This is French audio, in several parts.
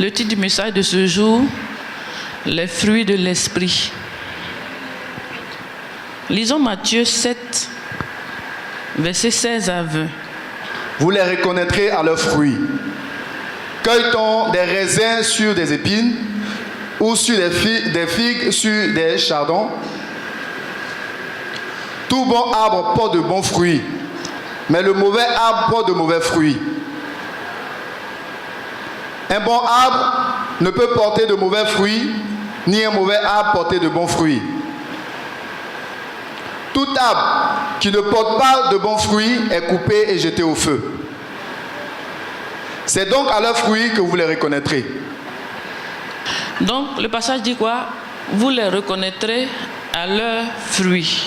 le titre du message de ce jour, les fruits de l'esprit. Lisons Matthieu 7, versets 16 à 20. Vous les reconnaîtrez à leurs fruits. Cueille-t-on des raisins sur des épines ou sur des figues sur des chardons? Tout bon arbre porte de bons fruits, mais le mauvais arbre porte de mauvais fruits. Un bon arbre ne peut porter de mauvais fruits, ni un mauvais arbre porter de bons fruits. Tout arbre qui ne porte pas de bons fruits est coupé et jeté au feu. C'est donc à leurs fruits que vous les reconnaîtrez. Donc, le passage dit quoi? Vous les reconnaîtrez à leurs fruits.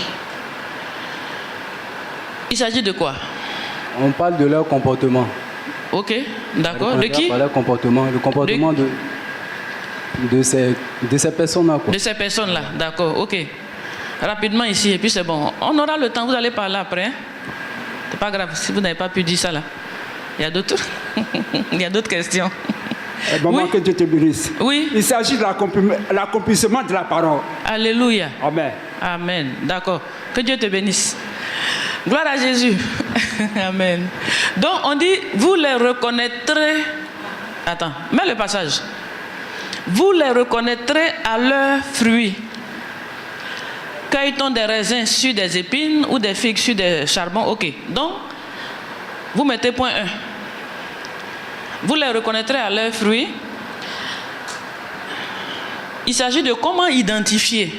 Il s'agit de quoi? On parle de leur comportement. Ok, d'accord. De qui? Le comportement de ces personnes-là. De ces personnes-là, d'accord, ok. Rapidement ici, et puis c'est bon. On aura le temps, vous allez parler après. Hein? C'est pas grave, si vous n'avez pas pu dire ça là. Il y a d'autres il y a d'autres questions. Oui. Que Dieu te bénisse. Oui. Il s'agit de l'accomplissement de la parole. Alléluia. Amen. Amen. D'accord. Que Dieu te bénisse. Gloire à Jésus. Amen. Donc on dit, vous les reconnaîtrez. Attends, mets le passage. Vous les reconnaîtrez à leurs fruits. Cueille-t-on des raisins sur des épines ou des figues sur des charbons? Ok. Donc, vous mettez point 1. Vous les reconnaîtrez à leurs fruits. Il s'agit de comment identifier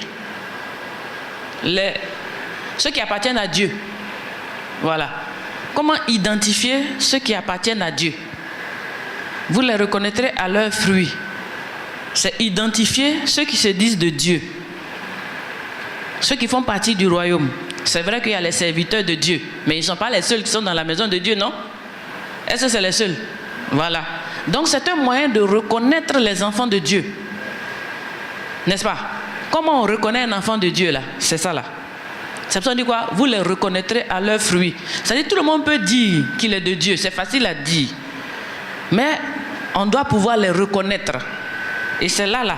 ceux qui appartiennent à Dieu. Voilà. Comment identifier ceux qui appartiennent à Dieu? Vous les reconnaîtrez à leurs fruits. C'est identifier ceux qui se disent de Dieu. Ceux qui font partie du royaume. C'est vrai qu'il y a les serviteurs de Dieu, mais ils ne sont pas les seuls qui sont dans la maison de Dieu, non? Est-ce que c'est les seuls? Voilà. Donc c'est un moyen de reconnaître les enfants de Dieu. N'est-ce pas? Comment on reconnaît un enfant de Dieu là? C'est ça là. C'est pour ça qu'on dit quoi? Vous les reconnaîtrez à leurs fruits. C'est-à-dire tout le monde peut dire qu'il est de Dieu. C'est facile à dire. Mais on doit pouvoir les reconnaître. Et c'est là,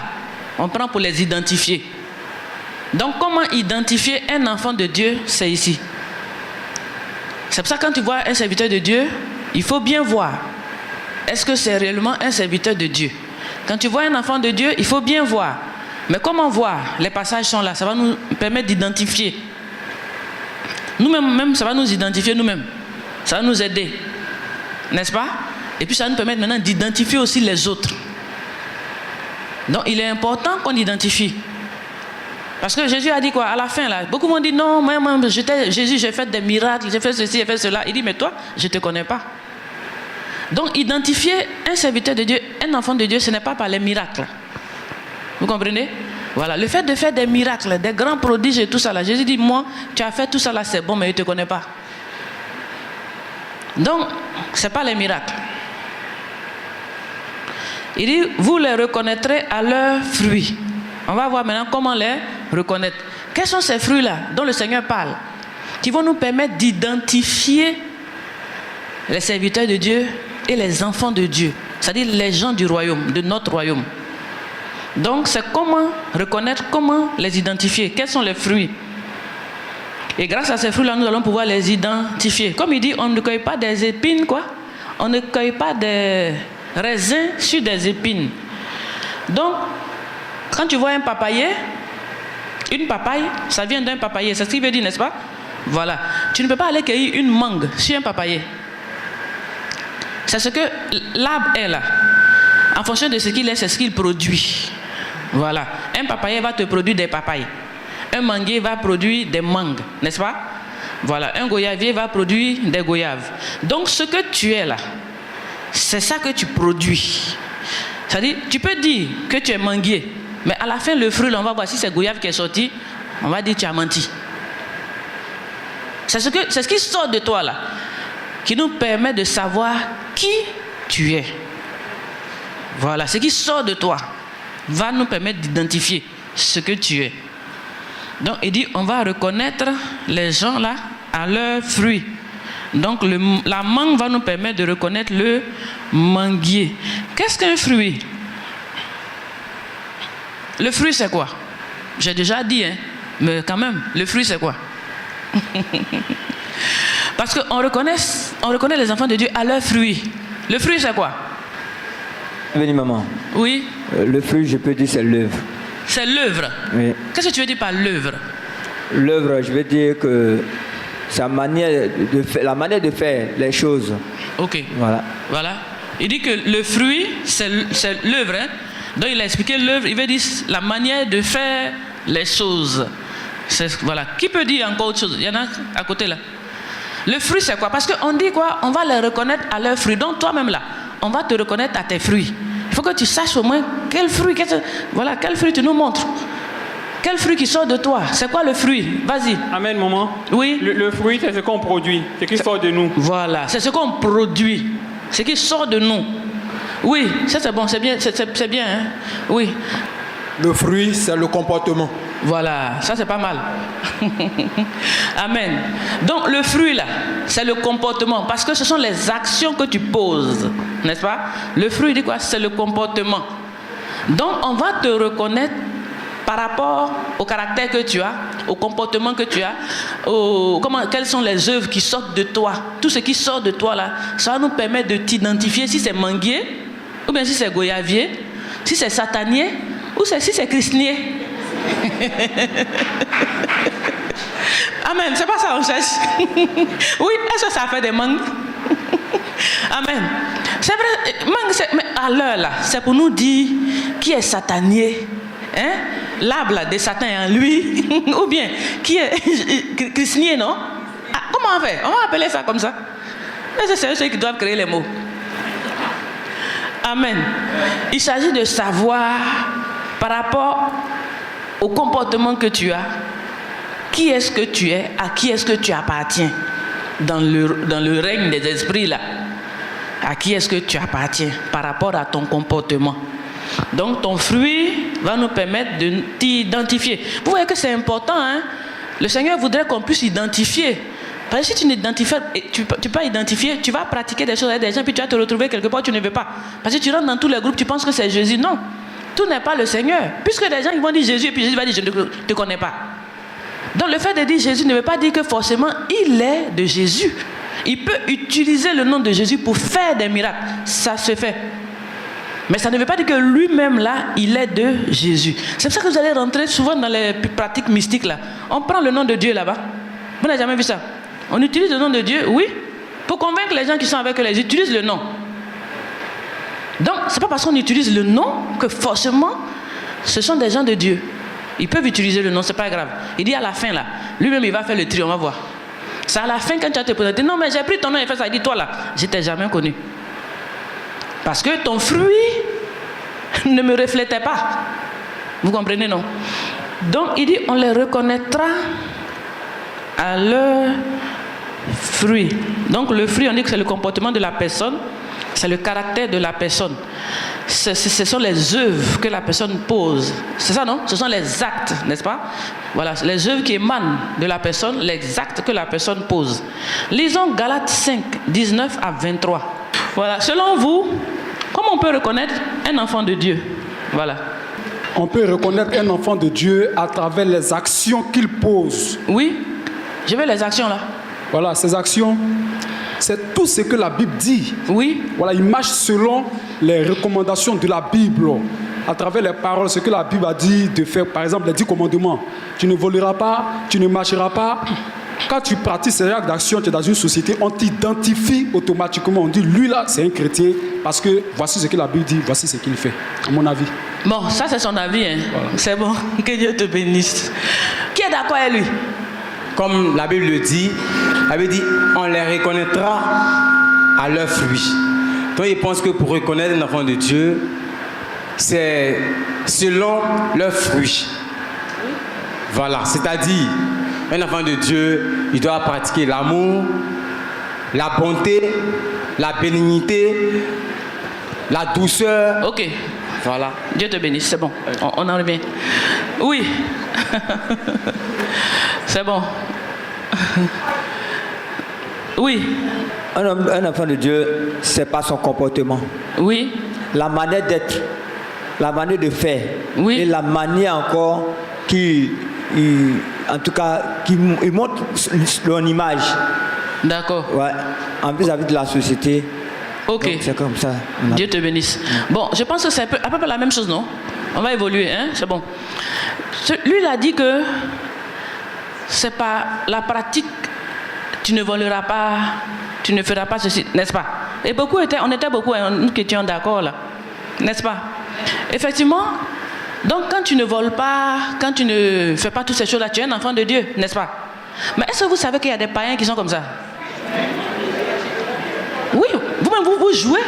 on prend pour les identifier. Donc, comment identifier un enfant de Dieu? C'est ici. C'est pour ça que quand tu vois un serviteur de Dieu, il faut bien voir. Est-ce que c'est réellement un serviteur de Dieu? Quand tu vois un enfant de Dieu, il faut bien voir. Mais comment voir? Les passages sont là. Ça va nous permettre d'identifier. Nous-mêmes, même, ça va nous identifier nous-mêmes. Ça va nous aider. N'est-ce pas? Et puis, ça va nous permettre maintenant d'identifier aussi les autres. Donc, il est important qu'on identifie. Parce que Jésus a dit quoi? À la fin, là, beaucoup m'ont dit non, moi, Jésus, j'ai fait des miracles, j'ai fait ceci, j'ai fait cela. Il dit, mais toi, je ne te connais pas. Donc, identifier un serviteur de Dieu, un enfant de Dieu, ce n'est pas par les miracles. Vous comprenez? Voilà, le fait de faire des miracles, des grands prodiges et tout ça, là, Jésus dit, moi, tu as fait tout ça, là, c'est bon, mais je ne te connais pas. Donc, ce n'est pas les miracles. Il dit, vous les reconnaîtrez à leurs fruits. On va voir maintenant comment les reconnaître. Quels sont ces fruits-là dont le Seigneur parle, qui vont nous permettre d'identifier les serviteurs de Dieu et les enfants de Dieu, c'est-à-dire les gens du royaume, de notre royaume. Donc, c'est comment reconnaître, comment les identifier. Quels sont les fruits? Et grâce à ces fruits-là, nous allons pouvoir les identifier. Comme il dit, on ne cueille pas des épines, quoi. On ne cueille pas des raisins sur des épines. Donc, quand tu vois un papayer, une papaye, ça vient d'un papayer. C'est ce qu'il veut dire, n'est-ce pas? Voilà. Tu ne peux pas aller cueillir une mangue sur un papayer. C'est ce que l'arbre est là. En fonction de ce qu'il est, c'est ce qu'il produit. Voilà. Un papayer va te produire des papayes. Un manguier va produire des mangues, n'est-ce pas? Voilà. Un goyavier va produire des goyaves. Donc, ce que tu es là, c'est ça que tu produis. C'est-à-dire, tu peux dire que tu es manguier, mais à la fin, le fruit, là, on va voir si c'est goyave qui est sorti, on va dire que tu as menti. C'est ce qui sort de toi là, qui nous permet de savoir qui tu es. Voilà, ce qui sort de toi va nous permettre d'identifier ce que tu es. Donc, il dit, on va reconnaître les gens là à leurs fruits. Donc, la mangue va nous permettre de reconnaître le manguier. Qu'est-ce qu'un fruit? Le fruit, c'est quoi? J'ai déjà dit, hein, mais quand même, le fruit, c'est quoi? Parce qu'on reconnaît les enfants de Dieu à leurs fruits. Le fruit, c'est quoi? Venez, maman. Oui. Le fruit, je peux dire, c'est l'œuvre. C'est l'œuvre. Oui. Qu'est-ce que tu veux dire par l'œuvre? L'œuvre, je veux dire que sa manière de faire, la manière de faire les choses. Ok. Voilà. Il dit que le fruit, c'est l'œuvre. Hein? Donc il a expliqué l'œuvre, il veut dire la manière de faire les choses. Voilà. Qui peut dire encore autre chose? Il y en a à côté là. Le fruit, c'est quoi? Parce qu'on dit quoi? On va les reconnaître à leurs fruits. Donc toi-même là, on va te reconnaître à tes fruits. Il faut que tu saches au moins quel fruit, quel fruit tu nous montres. Quel fruit qui sort de toi? C'est quoi le fruit? Vas-y. Amen, maman. Oui. Le fruit, c'est ce qu'on produit, ce qui sort de nous. Voilà, c'est ce qu'on produit, ce qui sort de nous. Oui, ça c'est bon, c'est bien, c'est bien. Hein? Oui. Le fruit, c'est le comportement. Voilà, ça c'est pas mal. Amen. Donc le fruit là, c'est le comportement, parce que ce sont les actions que tu poses, n'est-ce pas? Le fruit dit quoi? C'est le comportement. Donc on va te reconnaître par rapport au caractère que tu as, au comportement que tu as, quelles sont les œuvres qui sortent de toi. Tout ce qui sort de toi là, ça va nous permettre de t'identifier si c'est manguier, ou bien si c'est goyavier, si c'est satanier, ou si c'est christenier. Amen, c'est pas ça on cherche. Oui, est-ce que ça fait des mangues? Amen. C'est vrai, mangue, mais à l'heure là, c'est pour nous dire qui est satanier. Hein? L'arbre de Satan est en lui. Ou bien, qui est christenier, non? Ah, comment on fait? On va appeler ça comme ça. Mais c'est ceux qui doivent créer les mots. Amen. Il s'agit de savoir par rapport au comportement que tu as, qui est-ce que tu es, à qui est-ce que tu appartiens dans le règne des esprits là. À qui est-ce que tu appartiens par rapport à ton comportement. Donc ton fruit va nous permettre de t'identifier. Vous voyez que c'est important, hein? Le Seigneur voudrait qu'on puisse identifier. Parce que si tu n'identifies, tu peux pas identifier, tu vas pratiquer des choses avec des gens, puis tu vas te retrouver quelque part où tu ne veux pas. Parce que tu rentres dans tous les groupes, tu penses que c'est Jésus. Non, tout n'est pas le Seigneur. Puisque des gens ils vont dire Jésus, et puis Jésus va dire je ne te connais pas. Donc le fait de dire Jésus ne veut pas dire que forcément il est de Jésus. Il peut utiliser le nom de Jésus pour faire des miracles. Ça se fait. Mais ça ne veut pas dire que lui-même là, il est de Jésus. C'est pour ça que vous allez rentrer souvent dans les pratiques mystiques là. On prend le nom de Dieu là-bas. Vous n'avez jamais vu ça? On utilise le nom de Dieu, oui, pour convaincre les gens qui sont avec eux, ils utilisent le nom. Donc, c'est pas parce qu'on utilise le nom que forcément, ce sont des gens de Dieu. Ils peuvent utiliser le nom, c'est pas grave. Il dit à la fin là, lui-même il va faire le tri, on va voir. C'est à la fin quand tu vas te présenter, non mais j'ai pris ton nom et fait ça, il dit toi là, je t'ai jamais connu. Parce que ton fruit ne me reflétait pas. Vous comprenez, non? Donc il dit, on les reconnaîtra à leur fruit. Donc le fruit, on dit que c'est le comportement de la personne, c'est le caractère de la personne. Ce sont les œuvres que la personne pose. C'est ça, non? Ce sont les actes, n'est-ce pas? Voilà, les œuvres qui émanent de la personne, les actes que la personne pose. Lisons Galates 5, 19 à 23. Voilà, selon vous, comment on peut reconnaître un enfant de Dieu? Voilà. On peut reconnaître un enfant de Dieu à travers les actions qu'il pose. Oui, je veux les actions là. Voilà, ces actions, c'est tout ce que la Bible dit. Oui. Voilà, il marche selon les recommandations de la Bible, à travers les paroles, ce que la Bible a dit de faire. Par exemple, les 10 commandements. Tu ne voleras pas, tu ne marcheras pas. Quand tu pratiques ces actes d'action, tu es dans une société, on t'identifie automatiquement. On dit, lui là, c'est un chrétien, parce que voici ce que la Bible dit, voici ce qu'il fait, à mon avis. Bon, ça c'est son avis, hein. Voilà. C'est bon, que Dieu te bénisse. Qui est d'accord avec lui? Comme la Bible le dit, la Bible dit, on les reconnaîtra à leurs fruits. Donc il pense que pour reconnaître un enfant de Dieu, c'est selon leurs fruits. Voilà, c'est-à-dire, un enfant de Dieu, il doit pratiquer l'amour, la bonté, la bénignité, la douceur. Ok. Voilà. Dieu te bénisse, c'est bon. On en revient. Oui. C'est bon. Oui. Un enfant de Dieu, c'est pas son comportement. Oui. La manière d'être. la manière de faire. Oui. Et la manière encore en tout cas, qui montre leur image. D'accord. Ouais. En plus, avec la société. Ok. Donc, c'est comme ça. Dieu te bénisse. Bon, je pense que c'est à peu près la même chose, non? On va évoluer, hein? C'est bon. Lui, il a dit que c'est pas la pratique, tu ne voleras pas, tu ne feras pas ceci, n'est-ce pas? Et on était beaucoup, hein, nous qui étions d'accord là, n'est-ce pas? Effectivement, donc quand tu ne voles pas, quand tu ne fais pas toutes ces choses-là, tu es un enfant de Dieu, n'est-ce pas? Mais est-ce que vous savez qu'il y a des païens qui sont comme ça? Oui, vous-même vous jouez.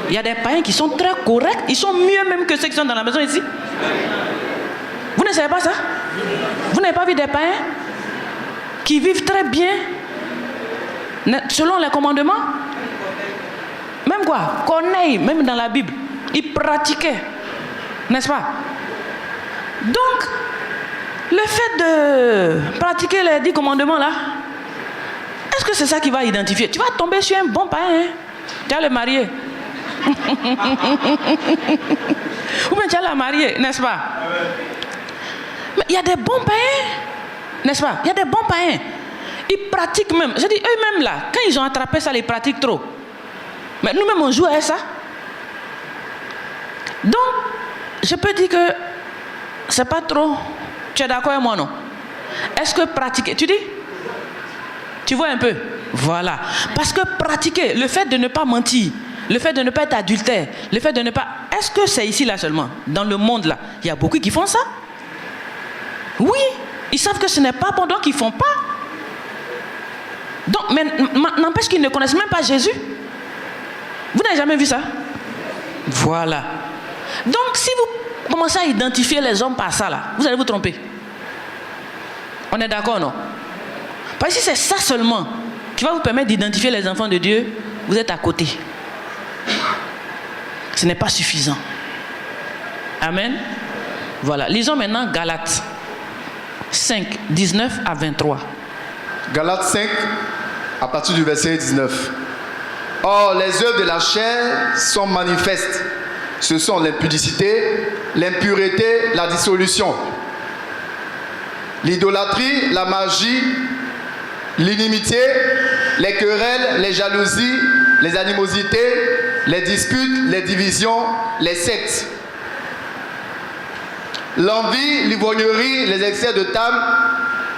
Il y a des païens qui sont très corrects, ils sont mieux même que ceux qui sont dans la maison ici. Vous ne savez pas ça? Vous n'avez pas vu des païens qui vivent très bien selon les commandements? Même quoi? Corneille, même dans la Bible, il pratiquait, n'est-ce pas? Donc, le fait de pratiquer les 10 commandements là, est-ce que c'est ça qui va identifier? Tu vas tomber sur un bon païen, hein? Tu vas le marier. Ou bien tu vas la marier, n'est-ce pas? Mais il y a des bons païens, n'est-ce pas? Il y a des bons païens. Ils pratiquent même. Je dis, eux-mêmes là, quand ils ont attrapé ça, ils pratiquent trop. Mais nous-mêmes, on joue à ça. Donc, je peux dire que c'est pas trop. Tu es d'accord avec moi, non? Est-ce que pratiquer, tu dis? Tu vois un peu? Voilà. Parce que pratiquer, le fait de ne pas mentir, le fait de ne pas être adultère, le fait de ne pas... Est-ce que c'est ici là seulement? Dans le monde là, il y a beaucoup qui font ça. Oui, ils savent que ce n'est pas bon, donc ils ne font pas. Donc, mais n'empêche qu'ils ne connaissent même pas Jésus. Vous n'avez jamais vu ça? Voilà. Donc, si vous commencez à identifier les hommes par ça là, vous allez vous tromper. On est d'accord, non? Parce que si c'est ça seulement qui va vous permettre d'identifier les enfants de Dieu, vous êtes à côté. Ce n'est pas suffisant. Amen. Voilà. Lisons maintenant Galates 5, 19 à 23. Galates 5, à partir du verset 19. Or, les œuvres de la chair sont manifestes. Ce sont l'impudicité, l'impureté, la dissolution, l'idolâtrie, la magie, l'inimitié, les querelles, les jalousies, les animosités, les disputes, les divisions, les sectes, l'envie, l'ivrognerie, les excès de table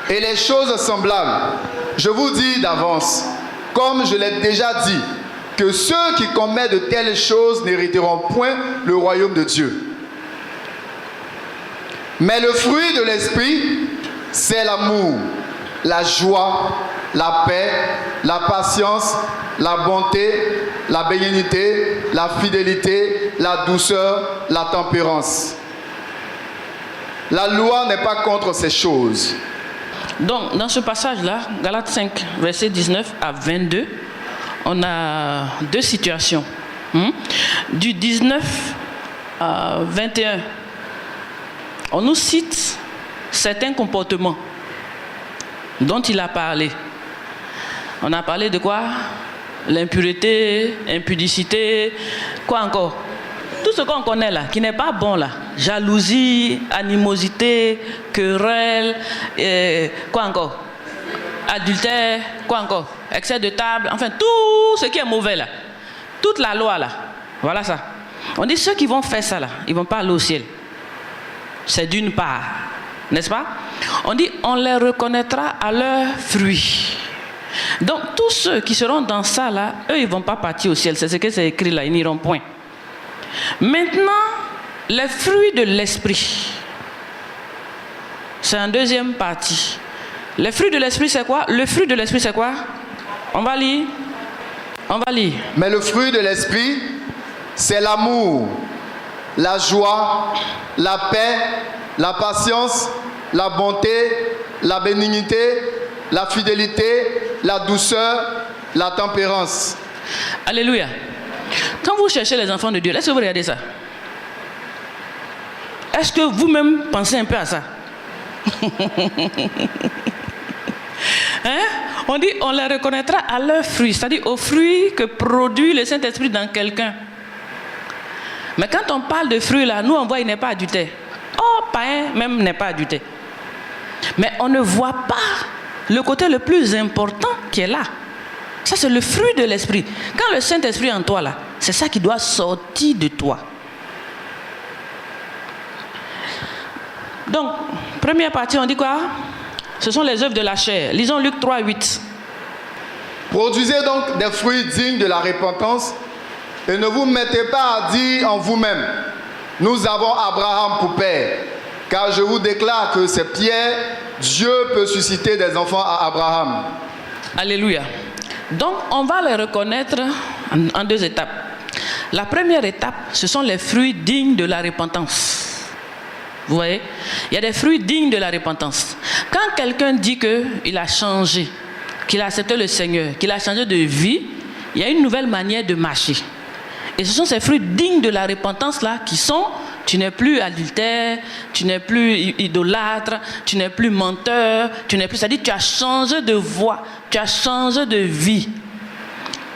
et les choses semblables. Je vous dis d'avance, comme je l'ai déjà dit, que ceux qui commettent de telles choses n'hériteront point le royaume de Dieu. Mais le fruit de l'esprit, c'est l'amour, la joie, la paix, la patience, la bonté, la bénignité, la fidélité, la douceur, la tempérance. La loi n'est pas contre ces choses. Donc, dans ce passage-là, Galates 5, verset 19 à 22, on a deux situations. Du 19 à 21, on nous cite certains comportements dont il a parlé. On a parlé de quoi? L'impureté, impudicité, quoi encore? Tout ce qu'on connaît là, qui n'est pas bon là. Jalousie, animosité, querelle, quoi encore? Adultère, quoi encore? Excès de table, enfin tout ce qui est mauvais là. Toute la loi là. Voilà ça. On dit ceux qui vont faire ça là, ils ne vont pas aller au ciel. C'est d'une part. N'est-ce pas? On dit on les reconnaîtra à leurs fruits. Donc tous ceux qui seront dans ça là, eux ils ne vont pas partir au ciel. C'est ce que c'est écrit là, ils n'iront point. Maintenant, les fruits de l'esprit. C'est en deuxième partie. Les fruits de l'esprit c'est quoi? Le fruit de l'esprit c'est quoi? On va lire. On va lire. Mais le fruit de l'esprit, c'est l'amour, la joie, la paix, la patience, la bonté, la bénignité, la fidélité, la douceur, la tempérance. Alléluia. Quand vous cherchez les enfants de Dieu, est-ce que vous regardez ça? Est-ce que vous-même pensez un peu à ça? Hein? On dit on les reconnaîtra à leurs fruits, c'est-à-dire aux fruits que produit le Saint-Esprit dans quelqu'un. Mais quand on parle de fruits, là, nous, on voit qu'il n'est pas adultère. Oh, païen, même n'est pas adultère. Mais on ne voit pas le côté le plus important qui est là. Ça, c'est le fruit de l'esprit. Quand le Saint-Esprit est en toi, là, c'est ça qui doit sortir de toi. Donc, première partie, on dit quoi? Ce sont les œuvres de la chair. Lisons Luc 3, 8. Produisez donc des fruits dignes de la repentance et ne vous mettez pas à dire en vous-même, nous avons Abraham pour père. Car je vous déclare que c'est Pierre, Dieu peut susciter des enfants à Abraham. Alléluia. Donc, on va les reconnaître en deux étapes. La première étape, ce sont les fruits dignes de la repentance. Vous voyez? Il y a des fruits dignes de la repentance. Quand quelqu'un dit qu'il a changé, qu'il a accepté le Seigneur, qu'il a changé de vie, il y a une nouvelle manière de marcher. Et ce sont ces fruits dignes de la repentance là qui sont: tu n'es plus adultère, tu n'es plus idolâtre, tu n'es plus menteur, c'est-à-dire tu as changé de voie, tu as changé de vie.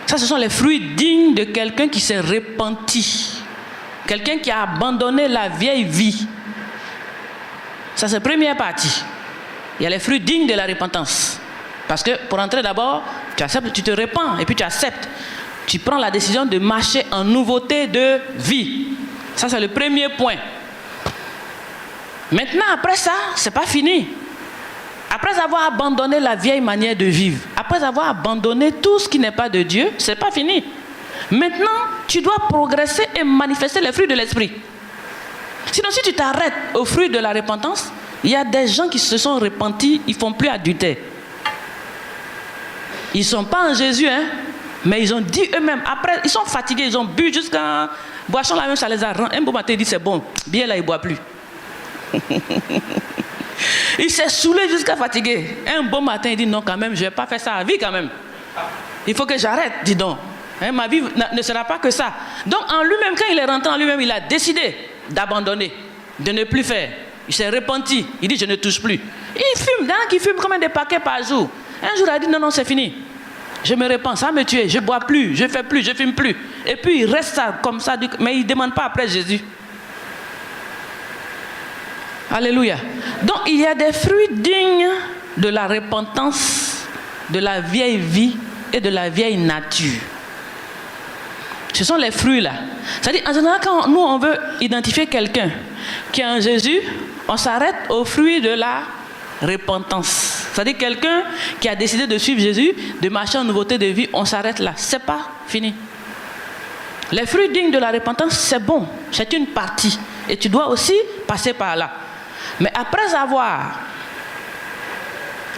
Ça, ce sont les fruits dignes de quelqu'un qui s'est repenti, quelqu'un qui a abandonné la vieille vie. Ça, c'est la première partie. Il y a les fruits dignes de la repentance. Parce que pour entrer d'abord, tu acceptes, tu te repens et puis tu acceptes. Tu prends la décision de marcher en nouveauté de vie. Ça, c'est le premier point. Maintenant, après ça, c'est pas fini. Après avoir abandonné la vieille manière de vivre, après avoir abandonné tout ce qui n'est pas de Dieu, c'est pas fini. Maintenant, tu dois progresser et manifester les fruits de l'esprit. Sinon, si tu t'arrêtes aux fruits de la repentance, il y a des gens qui se sont repentis, ils ne font plus adultère. Ils ne sont pas en Jésus, hein, mais ils ont dit eux-mêmes, après, ils sont fatigués, ils ont bu jusqu'à boisson la même, ça les a rendu. Un beau matin, il dit c'est bon, bien là, il ne boit plus. Il s'est saoulé jusqu'à fatigué. Un beau matin, il dit non, quand même, je ne vais pas faire ça à vie quand même. Il faut que j'arrête, dis donc. Hein, ma vie ne sera pas que ça. Donc en lui-même, quand il est rentré en lui-même, il a décidé d'abandonner, de ne plus faire. Il s'est repenti. Il dit je ne touche plus. Il fume, d'un qui fume comme des paquets par jour. Un jour, il a dit non, c'est fini. Je me repens, ça va me tuer. Je ne bois plus, je ne fais plus, je ne fume plus. Et puis il reste ça, comme ça, mais il ne demande pas après Jésus. Alléluia. Donc il y a des fruits dignes de la repentance, de la vieille vie et de la vieille nature. Ce sont les fruits là. C'est-à-dire, en général, quand nous on veut identifier quelqu'un qui est en Jésus, on s'arrête aux fruits de la repentance. C'est-à-dire quelqu'un qui a décidé de suivre Jésus, de marcher en nouveauté de vie, on s'arrête là. C'est pas fini. Les fruits dignes de la repentance, c'est bon, c'est une partie. Et tu dois aussi passer par là. Mais après avoir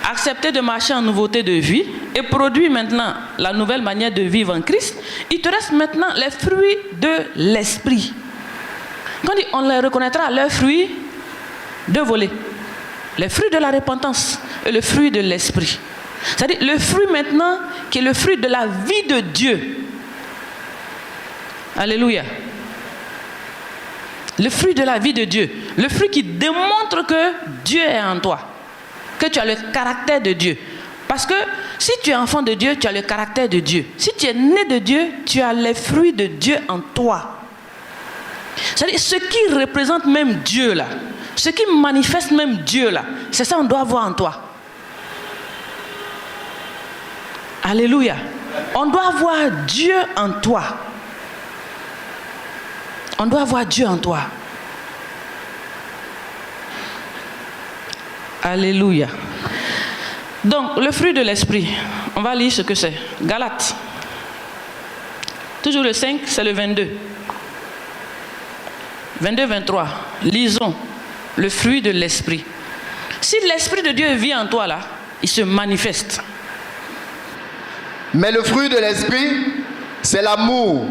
accepté de marcher en nouveauté de vie et produit maintenant la nouvelle manière de vivre en Christ, il te reste maintenant les fruits de l'esprit. Quand on les reconnaîtra, leurs fruits, deux volets. Les fruits de la repentance et le fruit de l'esprit. C'est-à-dire le fruit maintenant qui est le fruit de la vie de Dieu. Alléluia. Le fruit de la vie de Dieu. Le fruit qui démontre que Dieu est en toi. Que tu as le caractère de Dieu. Parce que si tu es enfant de Dieu, tu as le caractère de Dieu. Si tu es né de Dieu, tu as les fruits de Dieu en toi. C'est-à-dire ce qui représente même Dieu là. Ce qui manifeste même Dieu là. C'est ça qu'on doit voir en toi. Alléluia. On doit voir Dieu en toi. On doit voir Dieu en toi. Alléluia. Donc, le fruit de l'esprit, on va lire ce que c'est. Galates. Toujours le 5, c'est le 22. 22-23. Lisons le fruit de l'esprit. Si l'esprit de Dieu vit en toi là, il se manifeste. Mais le fruit de l'esprit, c'est l'amour,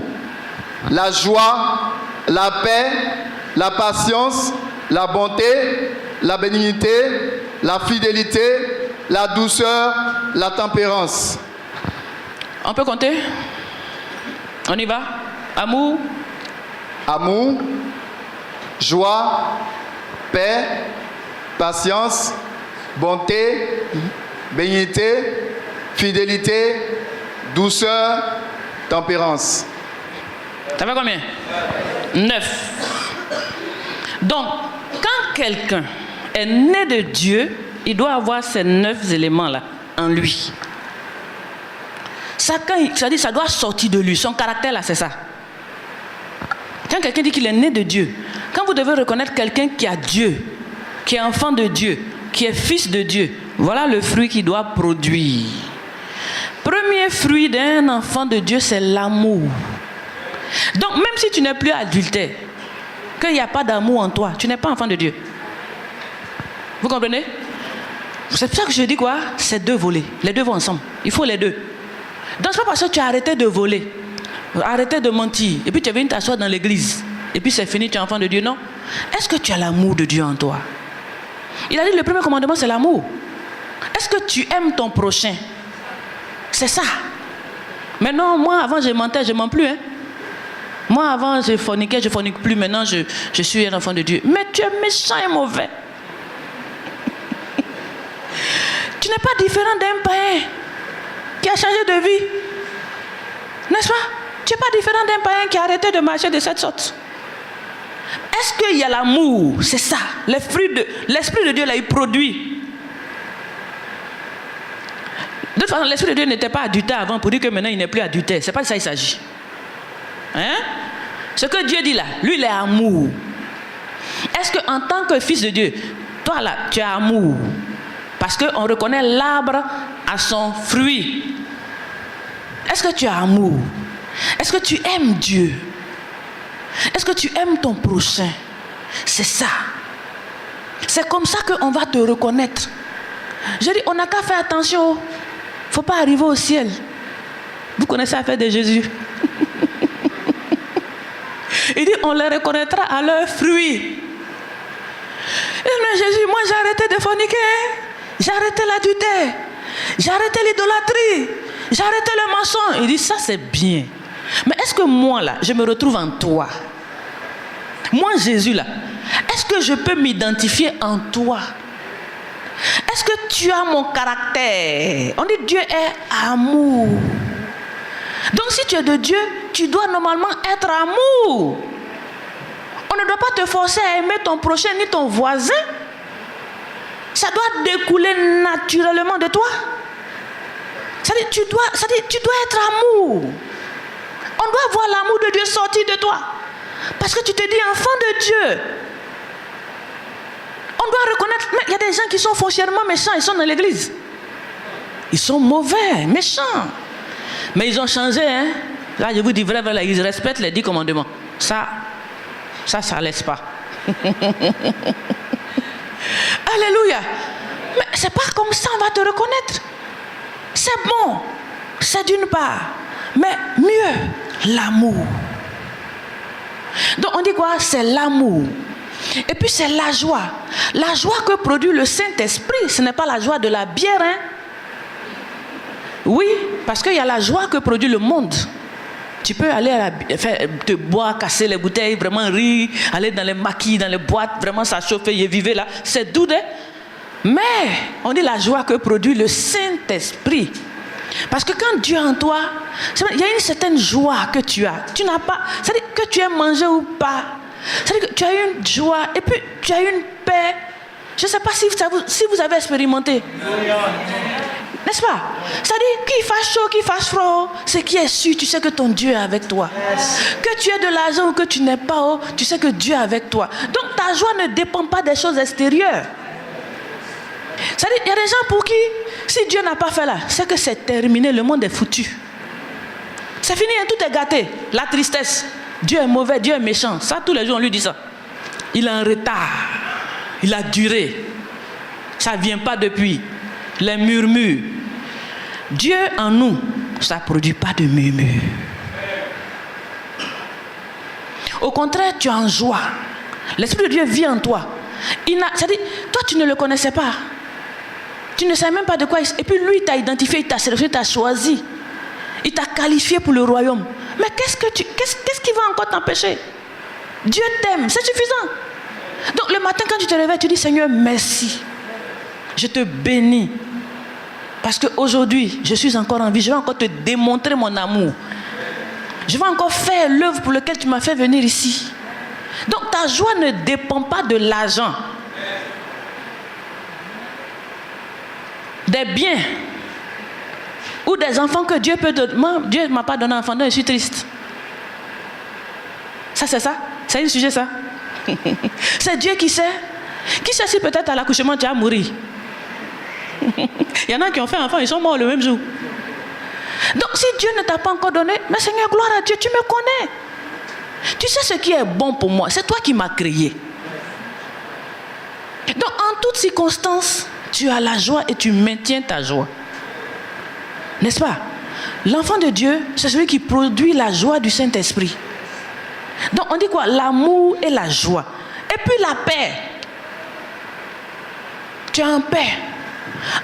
la joie, la paix, la patience, la bonté, la bénignité, la fidélité, la douceur, la tempérance. On peut compter? On y va? Amour. Amour, joie, paix, patience, bonté, bénignité, fidélité, douceur, tempérance. Ça fait combien? 9. Donc, quand quelqu'un est né de Dieu, il doit avoir ces 9 éléments-là en lui. Ça doit sortir de lui. Son caractère, là, c'est ça. Quand quelqu'un dit qu'il est né de Dieu, quand vous devez reconnaître quelqu'un qui a Dieu, qui est enfant de Dieu, qui est fils de Dieu, voilà le fruit qu'il doit produire. Premier fruit d'un enfant de Dieu, c'est l'amour. Donc, même si tu n'es plus adultère, qu'il n'y a pas d'amour en toi, tu n'es pas enfant de Dieu. Vous comprenez? C'est pour ça que je dis quoi? C'est 2 volets. Les 2 vont ensemble. Il faut les 2. Donc, c'est pas parce que tu as arrêté de voler, arrêté de mentir, et puis tu es venu t'asseoir dans l'église, et puis c'est fini, tu es enfant de Dieu. Non. Est-ce que tu as l'amour de Dieu en toi? Il a dit le premier commandement, c'est l'amour. Est-ce que tu aimes ton prochain? C'est ça. Maintenant, moi, avant, je mentais, je ne mens plus. Hein? Moi, avant, je forniquais, je ne fornique plus. Maintenant, je suis un enfant de Dieu. Mais tu es méchant et mauvais. Tu n'es pas différent d'un païen qui a changé de vie. N'est-ce pas? Tu n'es pas différent d'un païen qui a arrêté de marcher de cette sorte. Est-ce qu'il y a l'amour? C'est ça. Les fruits de l'Esprit de Dieu, là, il produit. De toute façon, l'Esprit de Dieu n'était pas adultère avant pour dire que maintenant il n'est plus adultère. Ce n'est pas de ça qu'il s'agit. Hein? Ce que Dieu dit là, lui, il est amour. Est-ce qu'en tant que fils de Dieu, toi là, tu as amour? Parce qu'on reconnaît l'arbre à son fruit. Est-ce que tu as amour? Est-ce que tu aimes Dieu? Est-ce que tu aimes ton prochain? C'est ça. C'est comme ça qu'on va te reconnaître. Je dis, on n'a qu'à faire attention. Il ne faut pas arriver au ciel. Vous connaissez l'affaire de Jésus. Il dit, on les reconnaîtra à leurs fruits. Et mais Jésus, moi j'ai arrêté de forniquer. J'ai arrêté l'adultère. J'ai arrêté l'idolâtrie. J'ai arrêté le mensonge. Il dit, ça c'est bien. Mais est-ce que moi là, je me retrouve en toi? Moi Jésus là, est-ce que je peux m'identifier en toi? Est-ce que tu as mon caractère? On dit Dieu est amour. Donc si tu es de Dieu, tu dois normalement être amour. On ne doit pas te forcer à aimer ton prochain ni ton voisin. Ça doit découler naturellement de toi. C'est-à-dire, tu dois être amour. On doit voir l'amour de Dieu sortir de toi. Parce que tu te dis enfant de Dieu. On doit reconnaître, mais il y a des gens qui sont foncièrement méchants, ils sont dans l'église. Ils sont mauvais, méchants. Mais ils ont changé, hein. Là, je vous dis vrai, ils respectent les 10 commandements. Ça laisse pas. Alléluia. Mais c'est pas comme ça on va te reconnaître. C'est bon, c'est d'une part. Mais mieux, l'amour. Donc on dit quoi? C'est l'amour. Et puis c'est la joie. La joie que produit le Saint-Esprit, ce n'est pas la joie de la bière. Hein? Oui, parce qu'il y a la joie que produit le monde. Tu peux aller te boire, casser les bouteilles, vraiment rire, aller dans les maquis, dans les boîtes, vraiment ça chauffe et vivre là. C'est doux, hein? Mais on dit la joie que produit le Saint-Esprit. Parce que quand Dieu est en toi, il y a une certaine joie que tu as. Tu n'as pas, c'est-à-dire que tu aimes manger ou pas. C'est-à-dire que tu as une joie et puis tu as une paix. Je ne sais pas si vous avez expérimenté. N'est-ce pas? C'est-à-dire qu'il fasse chaud, qu'il fasse froid, ce qui est sûr, tu sais que ton Dieu est avec toi. Que tu aies de l'argent ou que tu n'aies pas, tu sais que Dieu est avec toi. Donc ta joie ne dépend pas des choses extérieures. C'est-à-dire, il y a des gens pour qui, si Dieu n'a pas fait là, c'est que c'est terminé, le monde est foutu. C'est fini, hein, tout est gâté. La tristesse, Dieu est mauvais, Dieu est méchant. Ça, tous les jours, on lui dit ça. Il est en retard. Il a duré. Ça ne vient pas depuis. Les murmures. Dieu en nous, ça ne produit pas de murmures. Au contraire, tu es en joie. L'Esprit de Dieu vit en toi. C'est-à-dire, toi, tu ne le connaissais pas. Tu ne savais même pas de quoi. Et puis lui, il t'a identifié, il t'a sélectionné, il t'a choisi. Il t'a qualifié pour le royaume. Mais qu'est-ce qui va encore t'empêcher? Dieu t'aime, c'est suffisant. Donc le matin, quand tu te réveilles, tu dis Seigneur, merci. Je te bénis. Parce qu'aujourd'hui, je suis encore en vie. Je vais encore te démontrer mon amour. Je vais encore faire l'œuvre pour laquelle tu m'as fait venir ici. Donc ta joie ne dépend pas de l'argent, des biens ou des enfants que Dieu peut donner. Moi, Dieu ne m'a pas donné un enfant, donc je suis triste. Ça, c'est ça? C'est un sujet, ça? C'est Dieu qui sait. Qui sait si peut-être à l'accouchement tu as mourir? Il y en a qui ont fait un enfant, ils sont morts le même jour. Donc si Dieu ne t'a pas encore donné, mais Seigneur, gloire à Dieu, tu me connais. Tu sais ce qui est bon pour moi, c'est toi qui m'as créé. Donc en toutes circonstances, tu as la joie et tu maintiens ta joie. N'est-ce pas? L'enfant de Dieu, c'est celui qui produit la joie du Saint-Esprit. Donc on dit quoi? L'amour et la joie. Et puis la paix. Tu es en paix.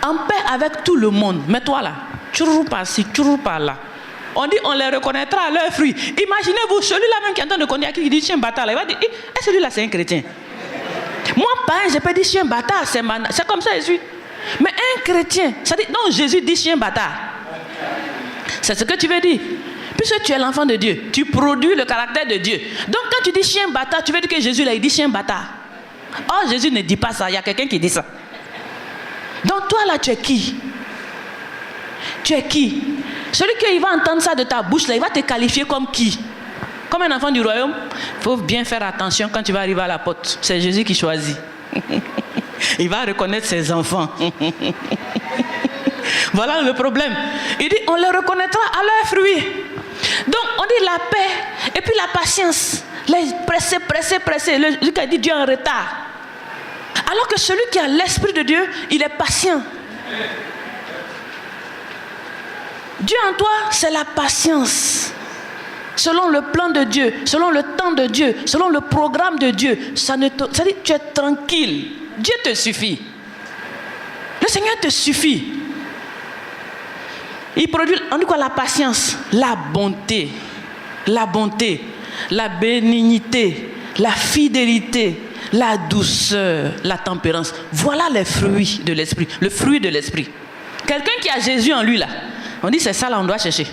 En paix avec tout le monde. Mais toi là, toujours par-ci, toujours par-là. On dit on les reconnaîtra à leurs fruits. Imaginez-vous, celui-là même qui entend de connaître, qui dit chien bâtard, là, il va dire, est-ce que celui-là c'est un chrétien? Moi, pareil, je peux dire chien bâtard, c'est comme ça je suis. Mais un chrétien, ça dit, non, Jésus dit chien bâtard. C'est ce que tu veux dire. Puisque tu es l'enfant de Dieu, tu produis le caractère de Dieu. Donc quand tu dis chien bâtard, tu veux dire que Jésus là, il dit chien bâtard. Oh, Jésus ne dit pas ça, il y a quelqu'un qui dit ça. Donc toi là, tu es qui? Tu es qui? Celui qui va entendre ça de ta bouche là, il va te qualifier comme qui? Comme un enfant du royaume. Il faut bien faire attention quand tu vas arriver à la porte. C'est Jésus qui choisit. Il va reconnaître ses enfants. Voilà le problème. Il dit, on les reconnaîtra à leurs fruits. Donc on dit la paix et puis la patience. Les pressé. Lui qui a dit Dieu en retard. Alors que celui qui a l'Esprit de Dieu, il est patient. Dieu en toi, c'est la patience. Selon le plan de Dieu, selon le temps de Dieu, selon le programme de Dieu, ça dit tu es tranquille. Dieu te suffit. Le Seigneur te suffit. Il produit, on dit quoi? La patience, la bonté, la bénignité, la fidélité, la douceur, la tempérance. Voilà les fruits de l'esprit, le fruit de l'esprit. Quelqu'un qui a Jésus en lui là, on dit c'est ça là on doit chercher.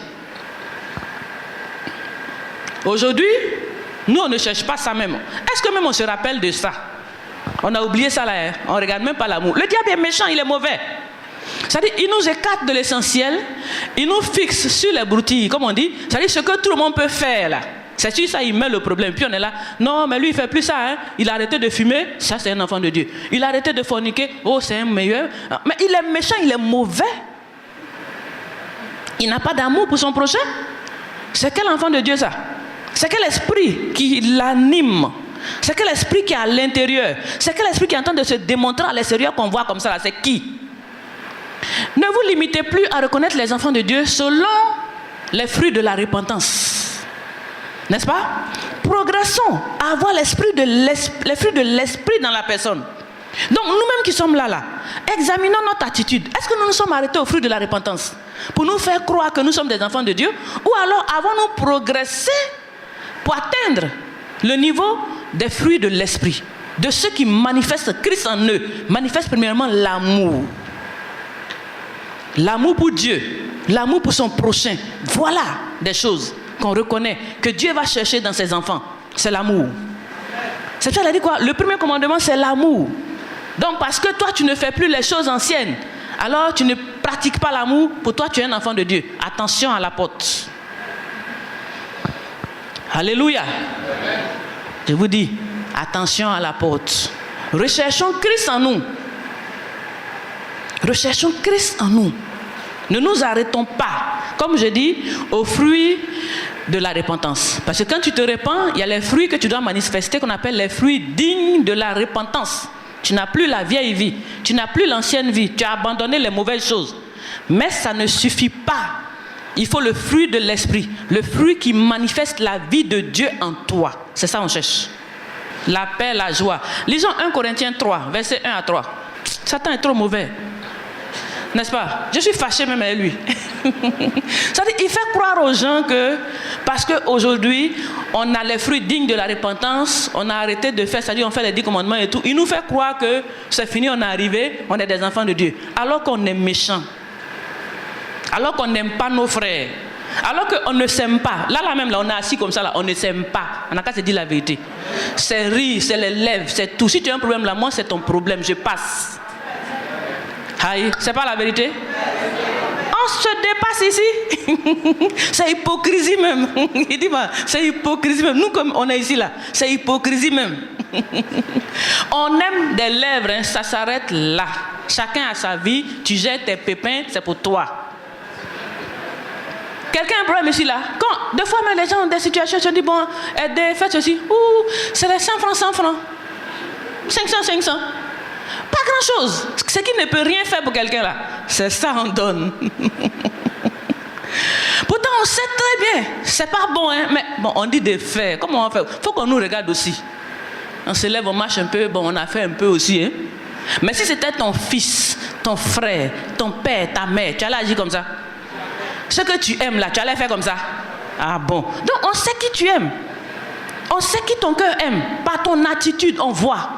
Aujourd'hui, nous on ne cherche pas ça même. Est-ce que même on se rappelle de ça? On a oublié ça là, hein? On ne regarde même pas l'amour. Le diable est méchant, il est mauvais. C'est-à-dire, il nous écarte de l'essentiel, il nous fixe sur les broutilles, comme on dit. C'est-à-dire, ce que tout le monde peut faire là. C'est sûr, ça, il met le problème. Puis on est là, non, mais lui, il ne fait plus ça. Hein? Il a arrêté de fumer, ça, c'est un enfant de Dieu. Il a arrêté de forniquer, oh, c'est un meilleur. Mais il est méchant, il est mauvais. Il n'a pas d'amour pour son prochain. C'est quel enfant de Dieu ça? C'est quel esprit qui l'anime? C'est quel esprit qui est à l'intérieur? C'est quel esprit qui est en train de se démontrer à l'extérieur qu'on voit comme ça là? C'est qui? Ne vous limitez plus à reconnaître les enfants de Dieu selon les fruits de la repentance. N'est-ce pas? Progressons à avoir les fruits de l'esprit dans la personne. Donc nous-mêmes qui sommes là, examinons notre attitude. Est-ce que nous nous sommes arrêtés au fruit de la repentance pour nous faire croire que nous sommes des enfants de Dieu? Ou alors avons-nous progressé pour atteindre le niveau des fruits de l'esprit, de ceux qui manifestent Christ en eux, manifestent premièrement l'amour. L'amour pour Dieu, l'amour pour son prochain. Voilà des choses qu'on reconnaît, que Dieu va chercher dans ses enfants. C'est l'amour. C'est ça, il a dit quoi? Le premier commandement, c'est l'amour. Donc parce que toi, tu ne fais plus les choses anciennes, alors tu ne pratiques pas l'amour, pour toi, tu es un enfant de Dieu. Attention à la porte. Alléluia. Je vous dis, attention à la porte. Recherchons Christ en nous. Recherchons Christ en nous. Ne nous arrêtons pas, comme je dis, aux fruits de la repentance. Parce que quand tu te répands, il y a les fruits que tu dois manifester, qu'on appelle les fruits dignes de la repentance. Tu n'as plus la vieille vie, tu n'as plus l'ancienne vie, tu as abandonné les mauvaises choses. Mais ça ne suffit pas. Il faut le fruit de l'esprit, le fruit qui manifeste la vie de Dieu en toi. C'est ça qu'on cherche. La paix, la joie. Lisons 1 Corinthiens 3, versets 1 à 3. Satan est trop mauvais. N'est-ce pas? Je suis fâché même avec lui. C'est-à-dire, il fait croire aux gens que parce qu'aujourd'hui, on a les fruits dignes de la repentance, on a arrêté de faire, c'est-à-dire on fait les 10 commandements et tout. Il nous fait croire que c'est fini, on est arrivé, on est des enfants de Dieu. Alors qu'on est méchants. Alors qu'on n'aime pas nos frères. Alors qu'on ne s'aime pas. Là même, là, on est assis comme ça, là, on ne s'aime pas. On n'a qu'à se dire la vérité. C'est rire, c'est les lèvres, c'est tout. Si tu as un problème là, moi, c'est ton problème, je passe. Aïe, c'est pas la vérité? On se dépasse ici. C'est hypocrisie même. Il dit, c'est hypocrisie même. Nous, comme on est ici, là, c'est hypocrisie même. On aime des lèvres, hein, ça s'arrête là. Chacun a sa vie, tu jettes tes pépins, c'est pour toi. Quelqu'un a un problème ici, là. Quand, deux fois, même les gens ont des situations, ils se disent, bon, aidez, faites ceci. Ouh, c'est les 100 francs, 100 francs. 500, 500. Pas grand-chose. Ce qui ne peut rien faire pour quelqu'un, là, c'est ça on donne. Pourtant, on sait très bien, c'est pas bon, hein, mais bon, on dit de faire. Comment on fait? Il faut qu'on nous regarde aussi. On se lève, on marche un peu, bon, on a fait un peu aussi, hein. Mais si c'était ton fils, ton frère, ton père, ta mère, tu allais agir comme ça. Ce que tu aimes là, tu allais faire comme ça. Ah bon. Donc on sait qui tu aimes. On sait qui ton cœur aime. Par ton attitude, on voit.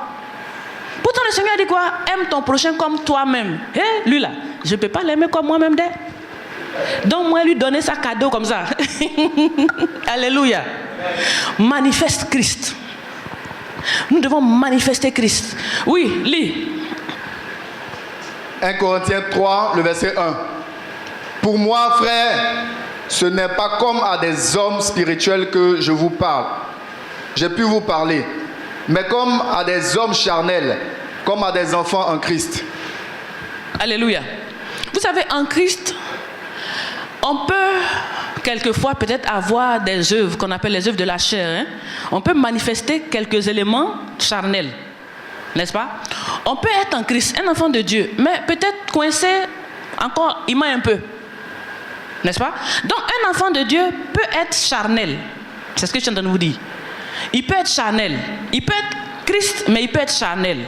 Pourtant le Seigneur dit quoi? Aime ton prochain comme toi-même. Eh, lui là, je ne peux pas l'aimer comme moi-même. Donc moi lui donner sa cadeau comme ça. Alléluia. Manifeste Christ. Nous devons manifester Christ. Oui, lis. 1 Corinthiens 3, le verset 1. Pour moi, frère, ce n'est pas comme à des hommes spirituels que je vous parle. J'ai pu vous parler, mais comme à des hommes charnels, comme à des enfants en Christ. Alléluia. Vous savez, en Christ, on peut quelquefois peut-être avoir des œuvres qu'on appelle les œuvres de la chair. Hein? On peut manifester quelques éléments charnels, n'est-ce pas? On peut être en Christ, un enfant de Dieu, mais peut-être coincé encore, il m'a un peu. N'est-ce pas? Donc un enfant de Dieu peut être charnel. C'est ce que je suis en train de vous dire. Il peut être charnel. Il peut être Christ, mais il peut être charnel.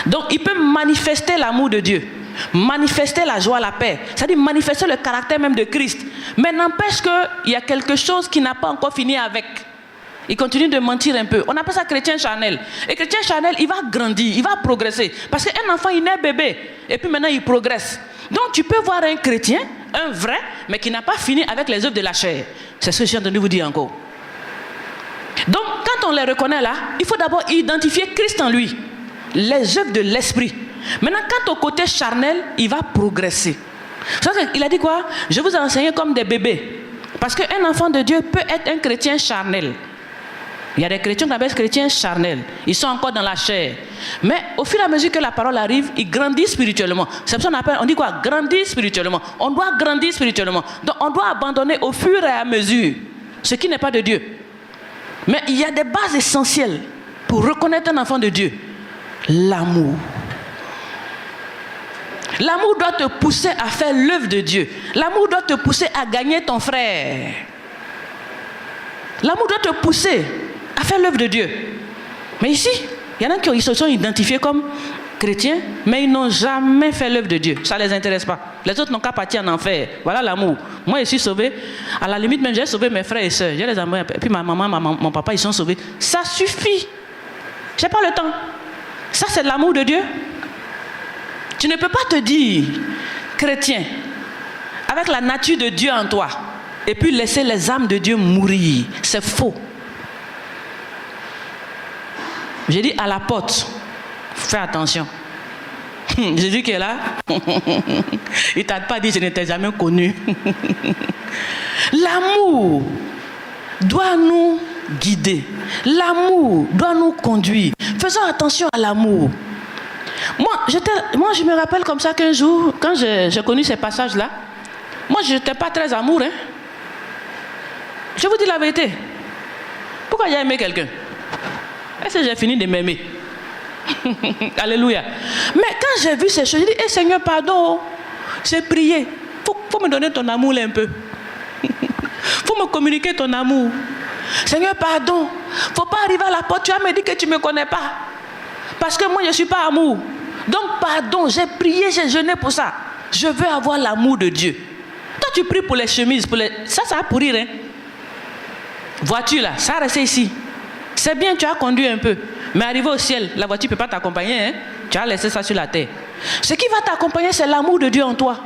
Donc il peut manifester l'amour de Dieu. Manifester la joie, la paix. C'est-à-dire manifester le caractère même de Christ. Mais n'empêche qu'il y a quelque chose qui n'a pas encore fini avec. Il continue de mentir un peu. On appelle ça chrétien charnel. Et chrétien charnel, il va grandir, il va progresser. Parce qu'un enfant, il naît bébé. Et puis maintenant, il progresse. Donc tu peux voir un chrétien, un vrai, mais qui n'a pas fini avec les œuvres de la chair. C'est ce que je suis en train de vous dire encore. Donc quand on les reconnaît là, il faut d'abord identifier Christ en lui. Les œuvres de l'esprit. Maintenant, quant au côté charnel, il va progresser. Il a dit quoi? Je vous ai enseigné comme des bébés. Parce qu'un enfant de Dieu peut être un chrétien charnel. Il y a des chrétiens qu'on appelle chrétiens charnels. Ils sont encore dans la chair. Mais au fur et à mesure que la parole arrive, ils grandissent spirituellement. C'est pour ça qu'on appelle, on dit quoi? Grandir spirituellement. On doit grandir spirituellement. Donc on doit abandonner au fur et à mesure ce qui n'est pas de Dieu. Mais il y a des bases essentielles pour reconnaître un enfant de Dieu. L'amour. L'amour doit te pousser à faire l'œuvre de Dieu. L'amour doit te pousser à gagner ton frère. L'amour doit te pousser à faire l'œuvre de Dieu. Mais ici, il y en a qui se sont identifiés comme chrétiens, mais ils n'ont jamais fait l'œuvre de Dieu. Ça ne les intéresse pas. Les autres n'ont qu'à partir en enfer. Voilà l'amour. Moi, je suis sauvé. À la limite, même, j'ai sauvé mes frères et sœurs. J'ai les amours. Et puis ma maman, mon papa, ils sont sauvés. Ça suffit. Je n'ai pas le temps. Ça, c'est l'amour de Dieu. Tu ne peux pas te dire chrétien avec la nature de Dieu en toi et puis laisser les âmes de Dieu mourir. C'est faux. J'ai dit à la porte, fais attention. Jésus qui est là, il t'a pas dit je ne t'ai jamais connu. L'amour doit nous guider. L'amour doit nous conduire. Faisons attention à l'amour. Moi, je me rappelle comme ça qu'un jour, quand j'ai connu ces passages-là, moi, je n'étais pas très amour. Hein? Je vous dis la vérité. Pourquoi j'ai aimé quelqu'un? Est-ce que j'ai fini de m'aimer? Alléluia. Mais quand j'ai vu ces choses, j'ai dit, Seigneur, pardon. J'ai prié. Faut me donner ton amour là, un peu. Faut me communiquer ton amour. Seigneur, pardon. Faut pas arriver à la porte, tu vas me dire que tu ne me connais pas. Parce que moi, je ne suis pas amour. Donc, pardon, j'ai prié, j'ai jeûné pour ça. Je veux avoir l'amour de Dieu. Toi, tu pries pour les chemises. Ça va pourrir. Hein? Voiture, là, ça reste ici. C'est bien, tu as conduit un peu. Mais arrivé au ciel, la voiture ne peut pas t'accompagner. Hein? Tu as laissé ça sur la terre. Ce qui va t'accompagner, c'est l'amour de Dieu en toi.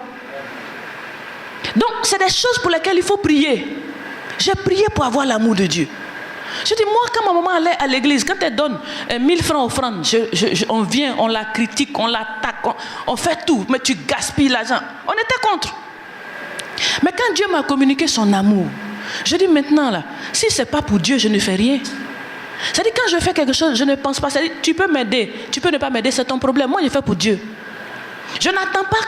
Donc, c'est des choses pour lesquelles il faut prier. J'ai prié pour avoir l'amour de Dieu. Je dis, moi, quand ma maman allait à l'église, quand elle donne 1000 francs offrande, on vient, on la critique, on l'attaque, on fait tout, mais tu gaspilles l'argent. On était contre. Mais quand Dieu m'a communiqué son amour, je dis maintenant, là, si ce n'est pas pour Dieu, je ne fais rien. C'est-à-dire, quand je fais quelque chose, je ne pense pas. C'est-à-dire, tu peux m'aider, tu peux ne pas m'aider, c'est ton problème. Moi, je fais pour Dieu. Je n'attends pas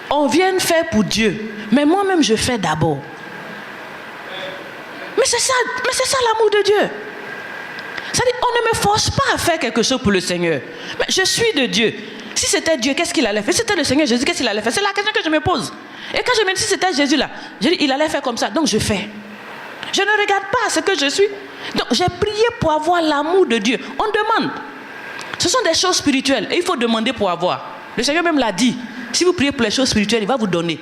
qu'on vienne faire pour Dieu, mais moi-même, je fais d'abord. Mais c'est ça l'amour de Dieu. C'est-à-dire, on ne me force pas à faire quelque chose pour le Seigneur. Mais je suis de Dieu. Si c'était Dieu, qu'est-ce qu'il allait faire? Si c'était le Seigneur Jésus, qu'est-ce qu'il allait faire? C'est la question que je me pose. Et quand je me dis si c'était Jésus là, je dis il allait faire comme ça, donc je fais. Je ne regarde pas ce que je suis. Donc j'ai prié pour avoir l'amour de Dieu. On demande. Ce sont des choses spirituelles et il faut demander pour avoir. Le Seigneur même l'a dit. Si vous priez pour les choses spirituelles, il va vous donner.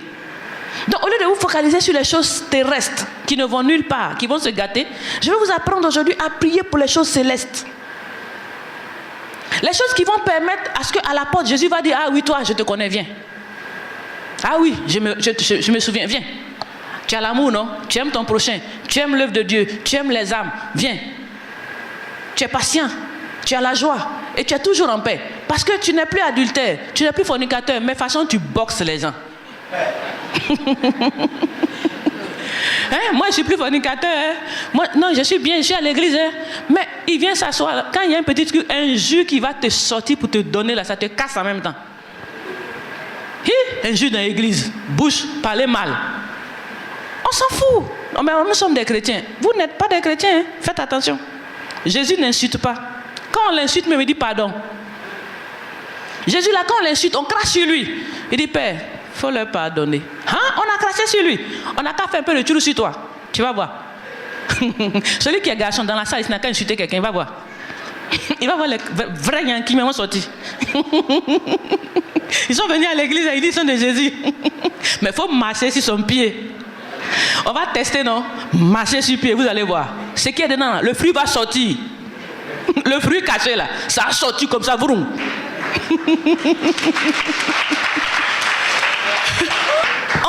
Donc, au lieu de vous focaliser sur les choses terrestres qui ne vont nulle part, qui vont se gâter, je vais vous apprendre aujourd'hui à prier pour les choses célestes. Les choses qui vont permettre à ce qu'à la porte, Jésus va dire, ah oui, toi, je te connais, viens. Ah oui, je me souviens, viens. Tu as l'amour, non? Tu aimes ton prochain, tu aimes l'œuvre de Dieu, tu aimes les âmes, viens. Tu es patient, tu as la joie et tu es toujours en paix. Parce que tu n'es plus adultère, tu n'es plus fornicateur, mais de toute façon, tu boxes les gens. Moi je suis plus fornicateur. Moi, non, je suis bien, je suis à l'église. Mais il vient s'asseoir. Quand il y a un petit truc, un jus qui va te sortir pour te donner là, ça te casse en même temps. Un jus dans l'église, bouche, parler mal. On s'en fout. Mais nous sommes des chrétiens. Vous n'êtes pas des chrétiens, faites attention. Jésus n'insulte pas. Quand on l'insulte, il me dit pardon. Jésus là, quand on l'insulte, on crache sur lui. Il dit Père, il faut leur pardonner. On a craché sur lui. On n'a qu'à faire un peu de trou sur toi. Tu vas voir. Celui qui est garçon dans la salle, il n'a qu'à insulter quelqu'un, il va voir. Il va voir les vrais Yankees, mais ils sont sortis. Ils sont venus à l'église et ils disent qu'ils sont de Jésus. Mais il faut marcher sur son pied. On va tester, non? Marcher sur pied, vous allez voir. Ce qui est dedans, le fruit va sortir. Le fruit caché là, ça a sorti comme ça, vroom.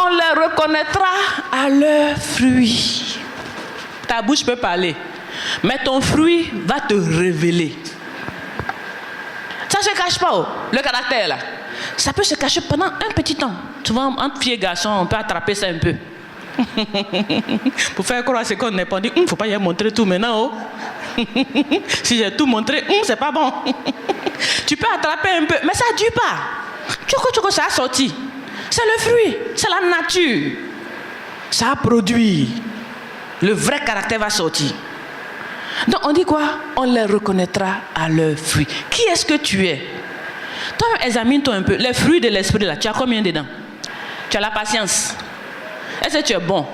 On les reconnaîtra à leurs fruits. Ta bouche peut parler, mais ton fruit va te révéler. Ça ne se cache pas, le caractère là. Ça peut se cacher pendant un petit temps. Souvent, entre filles et garçons, on peut attraper ça un peu. Pour faire croire ce qu'on n'est pas dit, il ne faut pas y montrer tout maintenant. Si j'ai tout montré, c'est pas bon. Tu peux attraper un peu, mais ça ne dure pas. Tchoko, ça a sorti. C'est le fruit, c'est la nature. Ça a produit. Le vrai caractère va sortir. Donc on dit quoi? On les reconnaîtra à leurs fruits. Qui est-ce que tu es? Toi, examine-toi un peu. Les fruits de l'esprit là, tu as combien dedans? Tu as la patience. Est-ce que tu es bon?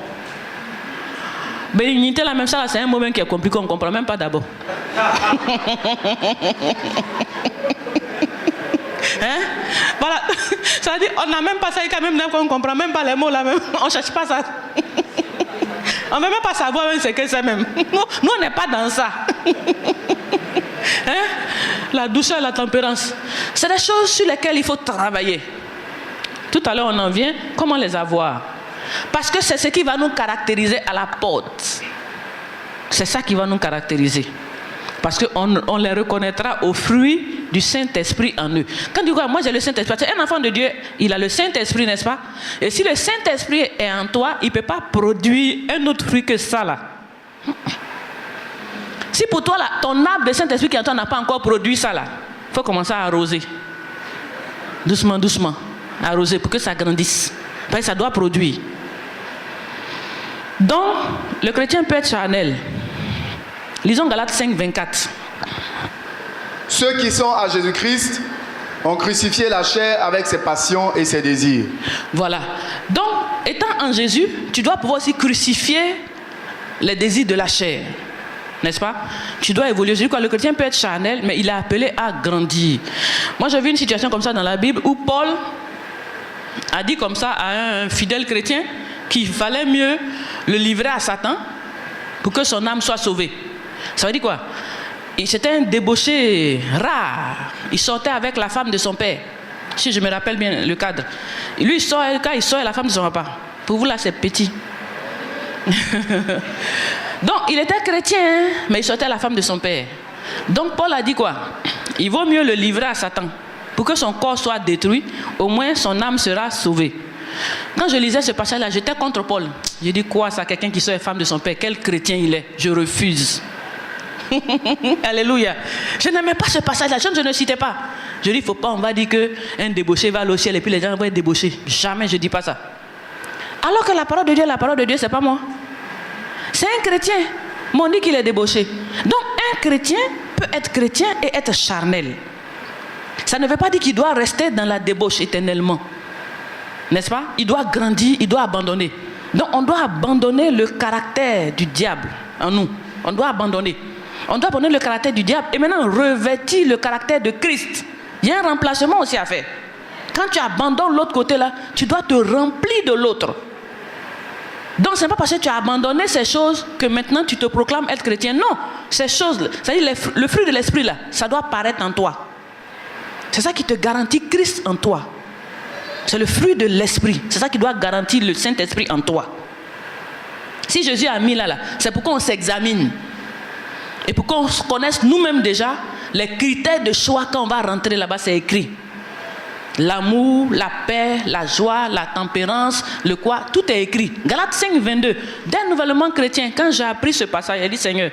Bénignité là, même ça, c'est un moment qui est compliqué, on ne comprend même pas d'abord. Voilà, ça veut dire on n'a même pas ça quand même, on ne comprend même pas les mots là même, on ne cherche pas ça. On ne veut même pas savoir même ce que c'est même. Nous on n'est pas dans ça. La douceur, la tempérance, c'est des choses sur lesquelles il faut travailler. Tout à l'heure on en vient, comment les avoir? Parce que c'est ce qui va nous caractériser à la porte. C'est ça qui va nous caractériser. Parce qu'on les reconnaîtra au fruit du Saint-Esprit en eux. Quand tu dis, moi j'ai le Saint-Esprit, un enfant de Dieu, il a le Saint-Esprit, n'est-ce pas? Et si le Saint-Esprit est en toi, il ne peut pas produire un autre fruit que ça là. Si pour toi, là, ton arbre de Saint-Esprit qui est en toi n'a pas encore produit ça là, il faut commencer à arroser. Doucement, doucement. Arroser pour que ça grandisse. Parce que ça doit produire. Donc, le chrétien peut être charnel. Lisons Galates 5, 24. Ceux qui sont à Jésus-Christ ont crucifié la chair avec ses passions et ses désirs. Voilà. Donc, étant en Jésus, tu dois pouvoir aussi crucifier les désirs de la chair. N'est-ce pas? Tu dois évoluer. Je dis quoi, le chrétien peut être charnel, mais il est appelé à grandir. Moi, j'ai vu une situation comme ça dans la Bible où Paul a dit comme ça à un fidèle chrétien qu'il fallait mieux le livrer à Satan pour que son âme soit sauvée. Ça veut dire quoi? C'était un débauché rare. Il sortait avec la femme de son père. Si je me rappelle bien le cadre. Lui, quand il sort, la femme de son papa. Pour vous là, c'est petit. Donc, il était chrétien, hein, mais il sortait la femme de son père. Donc, Paul a dit quoi? Il vaut mieux le livrer à Satan pour que son corps soit détruit, au moins son âme sera sauvée. Quand je lisais ce passage-là, j'étais contre Paul. J'ai dit quoi ça, quelqu'un qui soit femme de son père, quel chrétien il est? Je refuse. Alléluia. Je n'aimais pas ce passage-là, je ne citais pas. Je dis, il ne faut pas, on va dire qu'un débauché va aller au ciel et puis les gens vont être débauchés. Jamais je ne dis pas ça. Alors que la parole de Dieu, c'est pas moi. C'est un chrétien. Mais on dit qu'il est débauché. Donc un chrétien peut être chrétien et être charnel. Ça ne veut pas dire qu'il doit rester dans la débauche éternellement. N'est-ce pas? Il doit grandir, il doit abandonner. Donc on doit abandonner le caractère du diable en nous. On doit abandonner. On doit abandonner le caractère du diable et maintenant revêtir le caractère de Christ. Il y a un remplacement aussi à faire. Quand tu abandonnes l'autre côté là, tu dois te remplir de l'autre. Donc, ce n'est pas parce que tu as abandonné ces choses que maintenant tu te proclames être chrétien. Non, ces choses, c'est-à-dire le fruit de l'esprit là, ça doit apparaître en toi. C'est ça qui te garantit Christ en toi. C'est le fruit de l'esprit. C'est ça qui doit garantir le Saint-Esprit en toi. Si Jésus a mis là, c'est pour qu'on s'examine. Et pour qu'on connaisse nous-mêmes déjà les critères de choix quand on va rentrer là-bas, c'est écrit. L'amour, la paix, la joie, la tempérance, le quoi, tout est écrit. Galates 5, 22. Dès le nouvellement chrétien, quand j'ai appris ce passage, j'ai dit, Seigneur,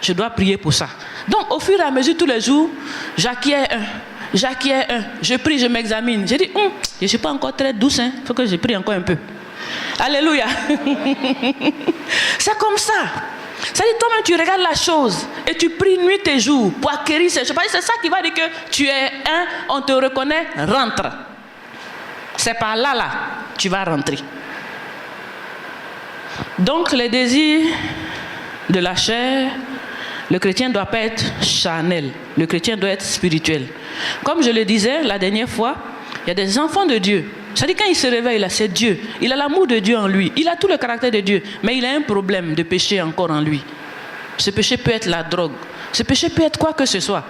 je dois prier pour ça. Donc, au fur et à mesure, tous les jours, j'acquiers un. Je prie, je m'examine. J'ai dit, je ne suis pas encore très douce, il faut que je prie encore un peu. Alléluia. C'est comme ça. C'est-à-dire, toi-même, tu regardes la chose et tu pries nuit et jour pour acquérir ces choses. C'est ça qui va dire que tu es on te reconnaît, rentre. C'est par là, tu vas rentrer. Donc, les désirs de la chair, le chrétien ne doit pas être charnel. Le chrétien doit être spirituel. Comme je le disais la dernière fois, il y a des enfants de Dieu. C'est-à-dire quand il se réveille là, c'est Dieu. Il a l'amour de Dieu en lui. Il a tout le caractère de Dieu. Mais il a un problème de péché encore en lui. Ce péché peut être la drogue. Ce péché peut être quoi que ce soit.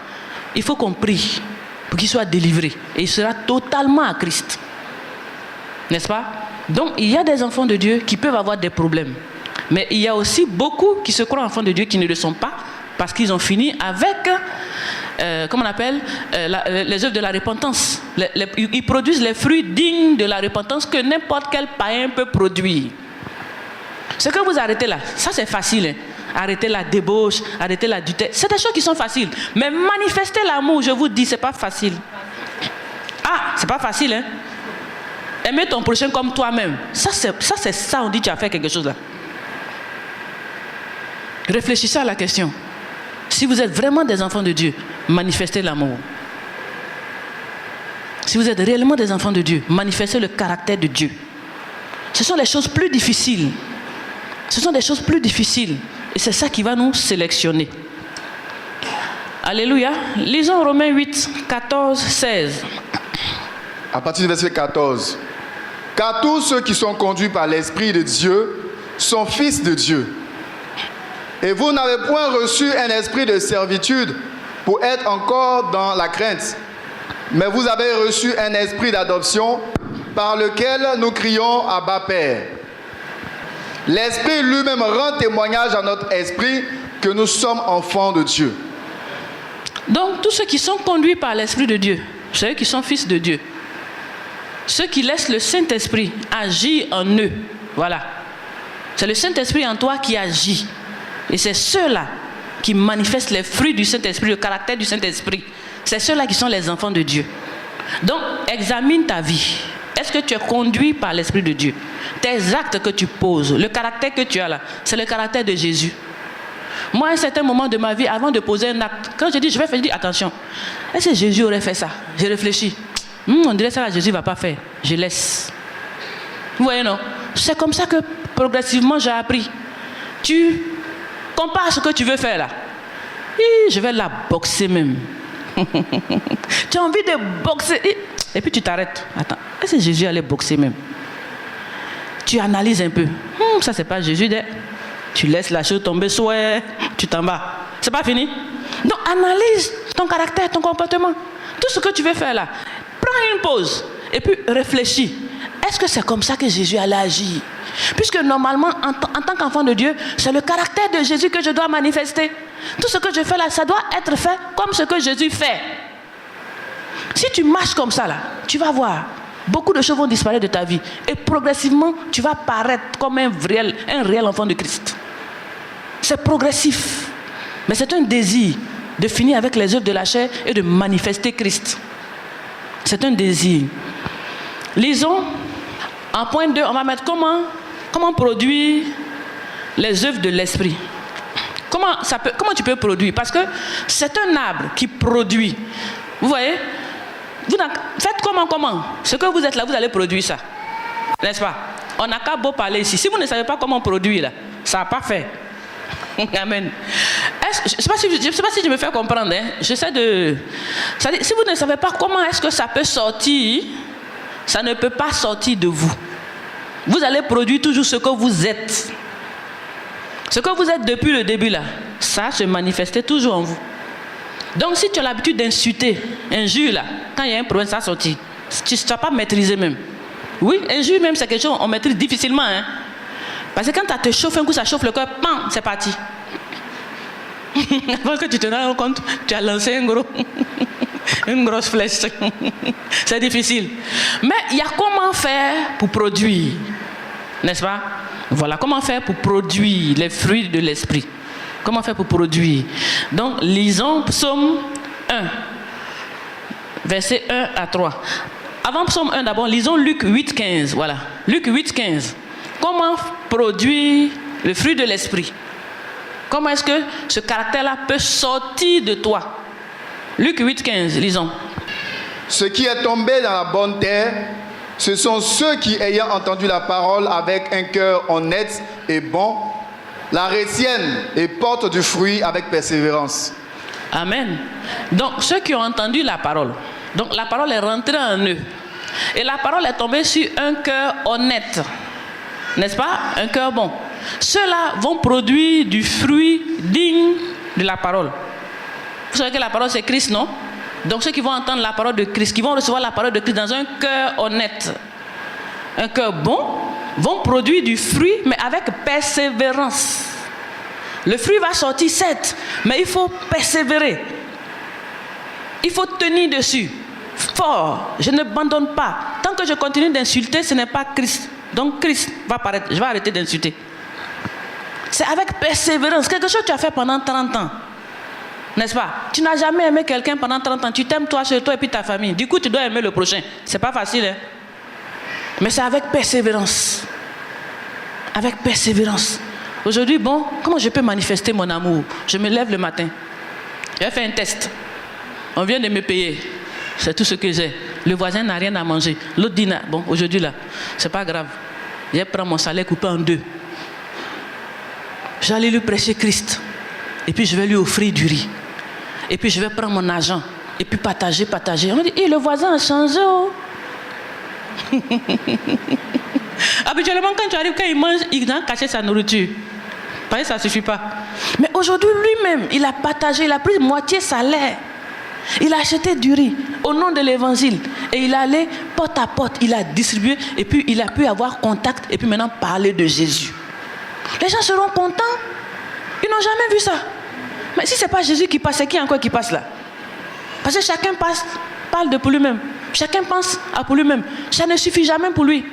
Il faut qu'on prie pour qu'il soit délivré. Et il sera totalement à Christ. N'est-ce pas? Donc il y a des enfants de Dieu qui peuvent avoir des problèmes. Mais il y a aussi beaucoup qui se croient enfants de Dieu qui ne le sont pas. Parce qu'ils ont fini avec... comment on appelle les œuvres de la repentance. Ils produisent les fruits dignes de la repentance que n'importe quel païen peut produire. Ce que vous arrêtez là, ça c'est facile. Hein. Arrêter la débauche, arrêter l'adultère, c'est des choses qui sont faciles. Mais manifester l'amour, je vous dis, c'est pas facile. Ah, c'est pas facile. Hein. Aimer ton prochain comme toi-même. Ça, on dit tu as fait quelque chose là. Réfléchissez à la question. Si vous êtes vraiment des enfants de Dieu, manifestez l'amour. Si vous êtes réellement des enfants de Dieu, manifestez le caractère de Dieu. Ce sont les choses plus difficiles. Ce sont des choses plus difficiles. Et c'est ça qui va nous sélectionner. Alléluia. Lisons Romains 8, 14, 16. À partir du verset 14. Car tous ceux qui sont conduits par l'Esprit de Dieu sont fils de Dieu. Et vous n'avez point reçu un esprit de servitude pour être encore dans la crainte. Mais vous avez reçu un esprit d'adoption par lequel nous crions Abba Père. L'Esprit lui-même rend témoignage à notre esprit que nous sommes enfants de Dieu. Donc tous ceux qui sont conduits par l'Esprit de Dieu, c'est eux qui sont fils de Dieu. Ceux qui laissent le Saint-Esprit agir en eux, voilà. C'est le Saint-Esprit en toi qui agit. Et c'est ceux-là qui manifestent les fruits du Saint-Esprit, le caractère du Saint-Esprit. C'est ceux-là qui sont les enfants de Dieu. Donc, examine ta vie. Est-ce que tu es conduit par l'Esprit de Dieu? Tes actes que tu poses, le caractère que tu as là, c'est le caractère de Jésus. Moi, à un certain moment de ma vie, avant de poser un acte, quand je dis je vais faire, je dis attention, est-ce que Jésus aurait fait ça? J'ai réfléchi. On dirait ça, là, Jésus ne va pas faire. Je laisse. Vous voyez, non? C'est comme ça que progressivement j'ai appris. Tu compares ce que tu veux faire là. Et je vais la boxer même. Tu as envie de boxer. Et puis tu t'arrêtes. Attends, est-ce que Jésus allait boxer même? Tu analyses un peu. Ça, c'est pas Jésus. Tu laisses la chose tomber, soit tu t'en vas. C'est pas fini? Donc, analyse ton caractère, ton comportement. Tout ce que tu veux faire là. Prends une pause. Et puis réfléchis. est-ce que c'est comme ça que Jésus allait agir? Puisque normalement, en tant qu'enfant de Dieu, c'est le caractère de Jésus que je dois manifester. Tout ce que je fais là, ça doit être fait comme ce que Jésus fait. Si tu marches comme ça là, tu vas voir, beaucoup de choses vont disparaître de ta vie. Et progressivement, tu vas paraître comme un réel enfant de Christ. C'est progressif. Mais c'est un désir de finir avec les œuvres de la chair et de manifester Christ. C'est un désir. Lisons, en point 2, on va mettre comment produire les œuvres de l'esprit. Comment tu peux produire? Parce que c'est un arbre qui produit. Vous voyez? Faites comment? Ce que vous êtes là, vous allez produire ça. N'est-ce pas? On n'a qu'à beau parler ici. Si vous ne savez pas comment produire là, ça n'a pas fait. Amen. Je ne sais pas si je me fais comprendre. Hein? J'essaie de... C'est-à-dire, si vous ne savez pas comment est-ce que ça peut sortir, ça ne peut pas sortir de vous. Vous allez produire toujours ce que vous êtes. Ce que vous êtes depuis le début là, ça se manifeste toujours en vous. Donc si tu as l'habitude d'insulter, injure là, quand il y a un problème, ça sortit. Tu ne vas pas maîtriser même. Oui, injure même, c'est quelque chose qu'on maîtrise difficilement. Hein? Parce que quand ça te chauffe un coup, ça chauffe le cœur, bam, c'est parti. Avant que tu te rendes compte, tu as lancé une grosse flèche. C'est difficile. Mais il y a comment faire pour produire. N'est-ce pas? Voilà, comment faire pour produire les fruits de l'esprit. Comment faire pour produire? Donc, lisons Psaume 1, versets 1 à 3. Avant Psaume 1, d'abord, lisons Luc 8, 15. Voilà, Luc 8, 15. Comment produire le fruit de l'esprit? Comment est-ce que ce caractère-là peut sortir de toi? Luc 8, 15, lisons. Ce qui est tombé dans la bonne terre, ce sont ceux qui, ayant entendu la parole avec un cœur honnête et bon, la retiennent et portent du fruit avec persévérance. Amen. Donc, ceux qui ont entendu la parole, donc la parole est rentrée en eux. Et la parole est tombée sur un cœur honnête. N'est-ce pas? Un cœur bon. Ceux-là vont produire du fruit digne de la parole. Vous savez que la parole c'est Christ, non? Donc ceux qui vont entendre la parole de Christ, qui vont recevoir la parole de Christ dans un cœur honnête, un cœur bon, vont produire du fruit, mais avec persévérance. Le fruit va sortir, certes, mais il faut persévérer. Il faut tenir dessus. Fort, je ne m'abandonne pas. Tant que je continue d'insulter, ce n'est pas Christ. Donc Christ va paraître, je vais arrêter d'insulter. C'est avec persévérance. Quelque chose que tu as fait pendant 30 ans. N'est-ce pas? Tu n'as jamais aimé quelqu'un pendant 30 ans. Tu t'aimes toi, chez toi et puis ta famille. Du coup, tu dois aimer le prochain. C'est pas facile, hein? Mais c'est avec persévérance. Avec persévérance. Aujourd'hui, bon, comment je peux manifester mon amour? Je me lève le matin. J'ai fait un test. On vient de me payer. C'est tout ce que j'ai. Le voisin n'a rien à manger. L'autre dit, bon, aujourd'hui là, c'est pas grave. Je prends mon salaire coupé en deux. J'allais lui prêcher Christ. Et puis je vais lui offrir du riz. Et puis je vais prendre mon argent. Et puis partager. On me dit, le voisin a changé. Oh. Habituellement, quand tu arrives, quand il mange, il a caché sa nourriture. Parce que ça ne suffit pas. Mais aujourd'hui, lui-même, il a partagé, il a pris moitié salaire. Il a acheté du riz au nom de l'évangile. Et il allait porte à porte, il a distribué. Et puis il a pu avoir contact. Et puis maintenant parler de Jésus. Les gens seront contents. Ils n'ont jamais vu ça. Mais si ce n'est pas Jésus qui passe, c'est qui encore qui passe là? Parce que chacun parle de pour lui-même. Chacun pense à pour lui-même. Ça ne suffit jamais pour lui.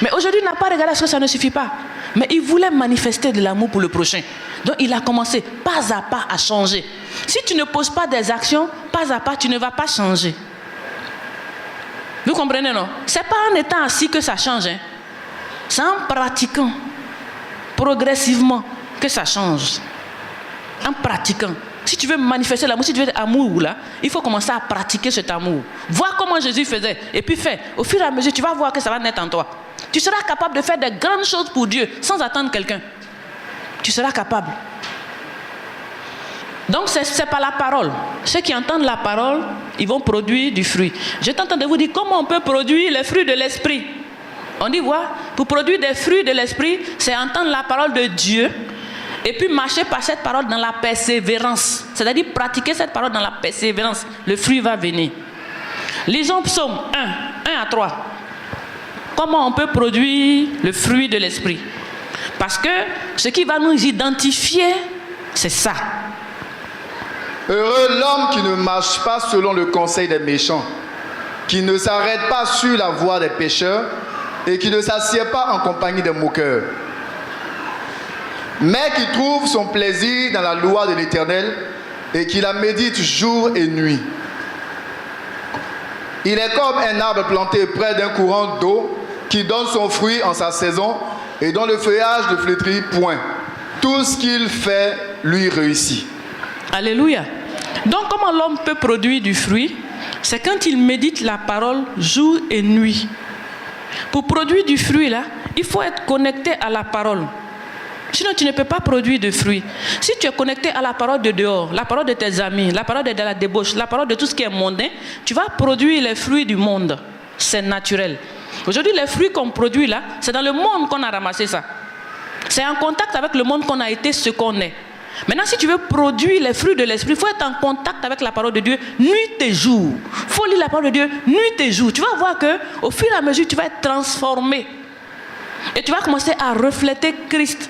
Mais aujourd'hui, il n'a pas regardé à ce que ça ne suffit pas. Mais il voulait manifester de l'amour pour le prochain. Donc il a commencé pas à pas à changer. Si tu ne poses pas des actions, pas à pas, tu ne vas pas changer. Vous comprenez, non? Ce n'est pas en étant assis que ça change. Hein? C'est en pratiquant progressivement que ça change. En pratiquant. Si tu veux manifester l'amour, si tu veux être amour là, il faut commencer à pratiquer cet amour. Voir comment Jésus faisait. Et puis fais. Au fur et à mesure, tu vas voir que ça va naître en toi. Tu seras capable de faire de grandes choses pour Dieu sans attendre quelqu'un. Tu seras capable. Donc c'est par la parole. Ceux qui entendent la parole, ils vont produire du fruit. Je t'entends de vous dire comment on peut produire les fruits de l'esprit. On dit, voilà, pour produire des fruits de l'esprit, c'est entendre la parole de Dieu et puis marcher par cette parole dans la persévérance. C'est-à-dire pratiquer cette parole dans la persévérance. Le fruit va venir. Lisons Psaume 1 à 3. comment on peut produire le fruit de l'esprit. Parce que ce qui va nous identifier, c'est ça. Heureux l'homme qui ne marche pas selon le conseil des méchants, qui ne s'arrête pas sur la voie des pécheurs et qui ne s'assied pas en compagnie des moqueurs, mais qui trouve son plaisir dans la loi de l'Éternel et qui la médite jour et nuit. Il est comme un arbre planté près d'un courant d'eau qui donne son fruit en sa saison et dont le feuillage ne flétrit point. Tout ce qu'il fait lui réussit. Alléluia. Donc comment l'homme peut produire du fruit? C'est quand il médite la parole jour et nuit. Pour produire du fruit là, il faut être connecté à la parole. Sinon, tu ne peux pas produire de fruits. Si tu es connecté à la parole de dehors, la parole de tes amis, la parole de la débauche, la parole de tout ce qui est mondain, tu vas produire les fruits du monde. C'est naturel. Aujourd'hui, les fruits qu'on produit là, c'est dans le monde qu'on a ramassé ça. C'est en contact avec le monde qu'on a été ce qu'on est. Maintenant, si tu veux produire les fruits de l'esprit, il faut être en contact avec la parole de Dieu nuit et jour. Il faut lire la parole de Dieu nuit et jour. Tu vas voir qu'au fur et à mesure, tu vas être transformé. Et tu vas commencer à refléter Christ.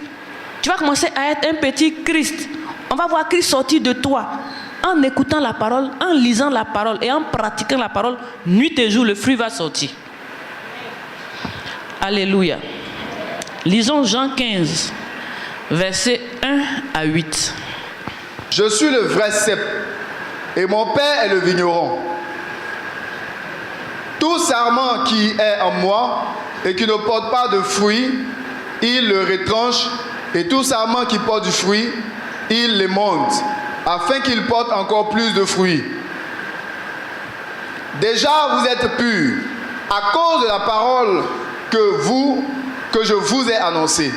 Tu vas commencer à être un petit Christ. On va voir Christ sortir de toi. En écoutant la parole, en lisant la parole et en pratiquant la parole, nuit et jour, le fruit va sortir. Alléluia. Lisons Jean 15, versets 1 à 8. Je suis le vrai cep et mon père est le vigneron. Tout sarment qui est en moi et qui ne porte pas de fruit, il le retranche, et tout sarment qui porte du fruit, il les monte, afin qu'il porte encore plus de fruits. Déjà vous êtes purs à cause de la parole que je vous ai annoncée.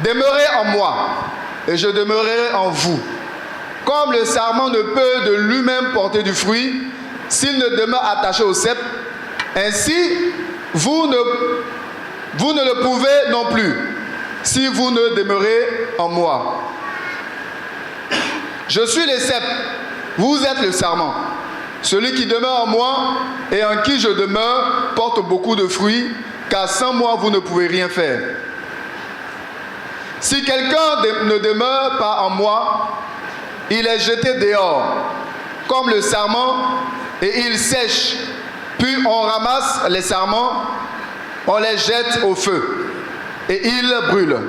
Demeurez en moi, et je demeurerai en vous. Comme le sarment ne peut de lui-même porter du fruit, s'il ne demeure attaché au cep, ainsi vous ne le pouvez non plus, si vous ne demeurez en moi. Je suis le cep, vous êtes le sarment. Celui qui demeure en moi et en qui je demeure porte beaucoup de fruits, car sans moi vous ne pouvez rien faire. Si quelqu'un ne demeure pas en moi, il est jeté dehors, comme le sarment, et il sèche. Puis on ramasse les sarments, on les jette au feu, et ils brûlent.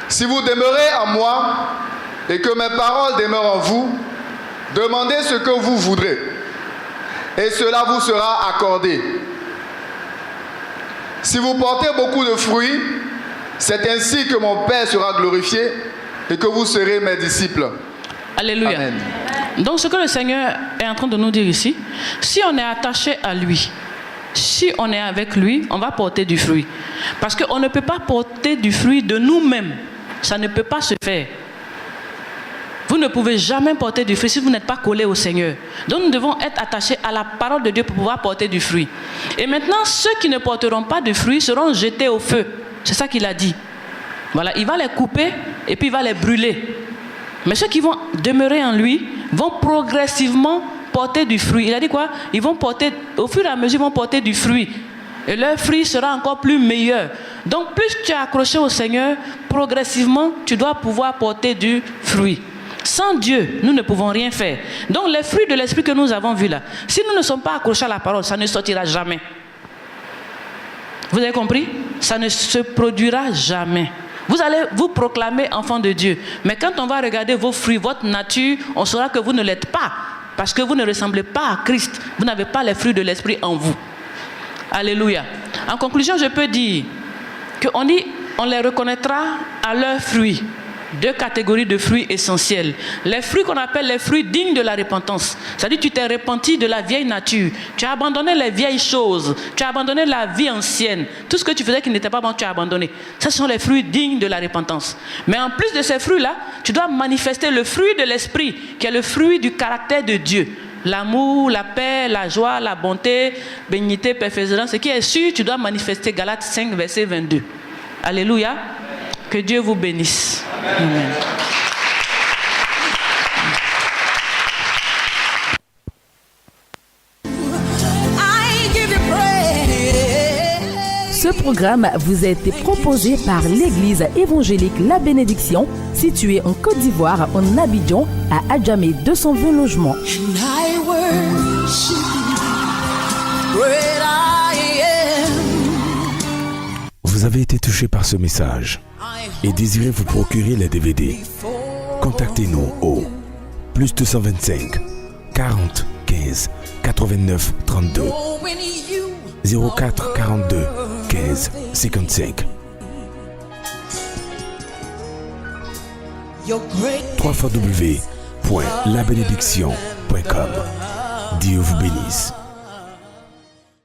Si vous demeurez en moi, et que mes paroles demeurent en vous, demandez ce que vous voudrez, et cela vous sera accordé. Si vous portez beaucoup de fruits, c'est ainsi que mon Père sera glorifié et que vous serez mes disciples. Alléluia. Amen. Donc ce que le Seigneur est en train de nous dire ici, si on est attaché à lui, si on est avec lui, on va porter du fruit. Parce qu'on ne peut pas porter du fruit de nous-mêmes. Ça ne peut pas se faire. Vous ne pouvez jamais porter du fruit si vous n'êtes pas collé au Seigneur. Donc nous devons être attachés à la parole de Dieu pour pouvoir porter du fruit. Et maintenant, ceux qui ne porteront pas de fruit seront jetés au feu. C'est ça qu'il a dit. Voilà, il va les couper et puis il va les brûler. Mais ceux qui vont demeurer en lui vont progressivement porter du fruit. Il a dit quoi? Ils vont porter, au fur et à mesure, ils vont porter du fruit. Et leur fruit sera encore plus meilleur. Donc plus tu es accroché au Seigneur, progressivement, tu dois pouvoir porter du fruit. Sans Dieu, nous ne pouvons rien faire. Donc les fruits de l'esprit que nous avons vus là, si nous ne sommes pas accrochés à la parole, ça ne sortira jamais. Vous avez compris? Ça ne se produira jamais. Vous allez vous proclamer enfant de Dieu. Mais quand on va regarder vos fruits, votre nature, on saura que vous ne l'êtes pas. Parce que vous ne ressemblez pas à Christ. Vous n'avez pas les fruits de l'esprit en vous. Alléluia. En conclusion, je peux dire qu'on les reconnaîtra à leurs fruits. Deux catégories de fruits essentiels. Les fruits qu'on appelle les fruits dignes de la repentance. C'est-à-dire tu t'es repenti de la vieille nature. Tu as abandonné les vieilles choses. Tu as abandonné la vie ancienne. Tout ce que tu faisais qui n'était pas bon, tu as abandonné. Ce sont les fruits dignes de la repentance. Mais en plus de ces fruits-là, tu dois manifester le fruit de l'esprit, qui est le fruit du caractère de Dieu. L'amour, la paix, la joie, la bonté, bénignité, persévérance. Ce qui est sûr, tu dois manifester. Galates 5, verset 22. Alléluia. Que Dieu vous bénisse. Amen. programme vous a été proposé par l'Église évangélique La Bénédiction, située en Côte d'Ivoire, en Abidjan, à Adjamé 220 logements. Vous avez été touché par ce message et désirez vous procurer les DVD. Contactez-nous au +225 40 15 89 32 04 42 15 55 www.labénédiction.com. Dieu vous bénisse.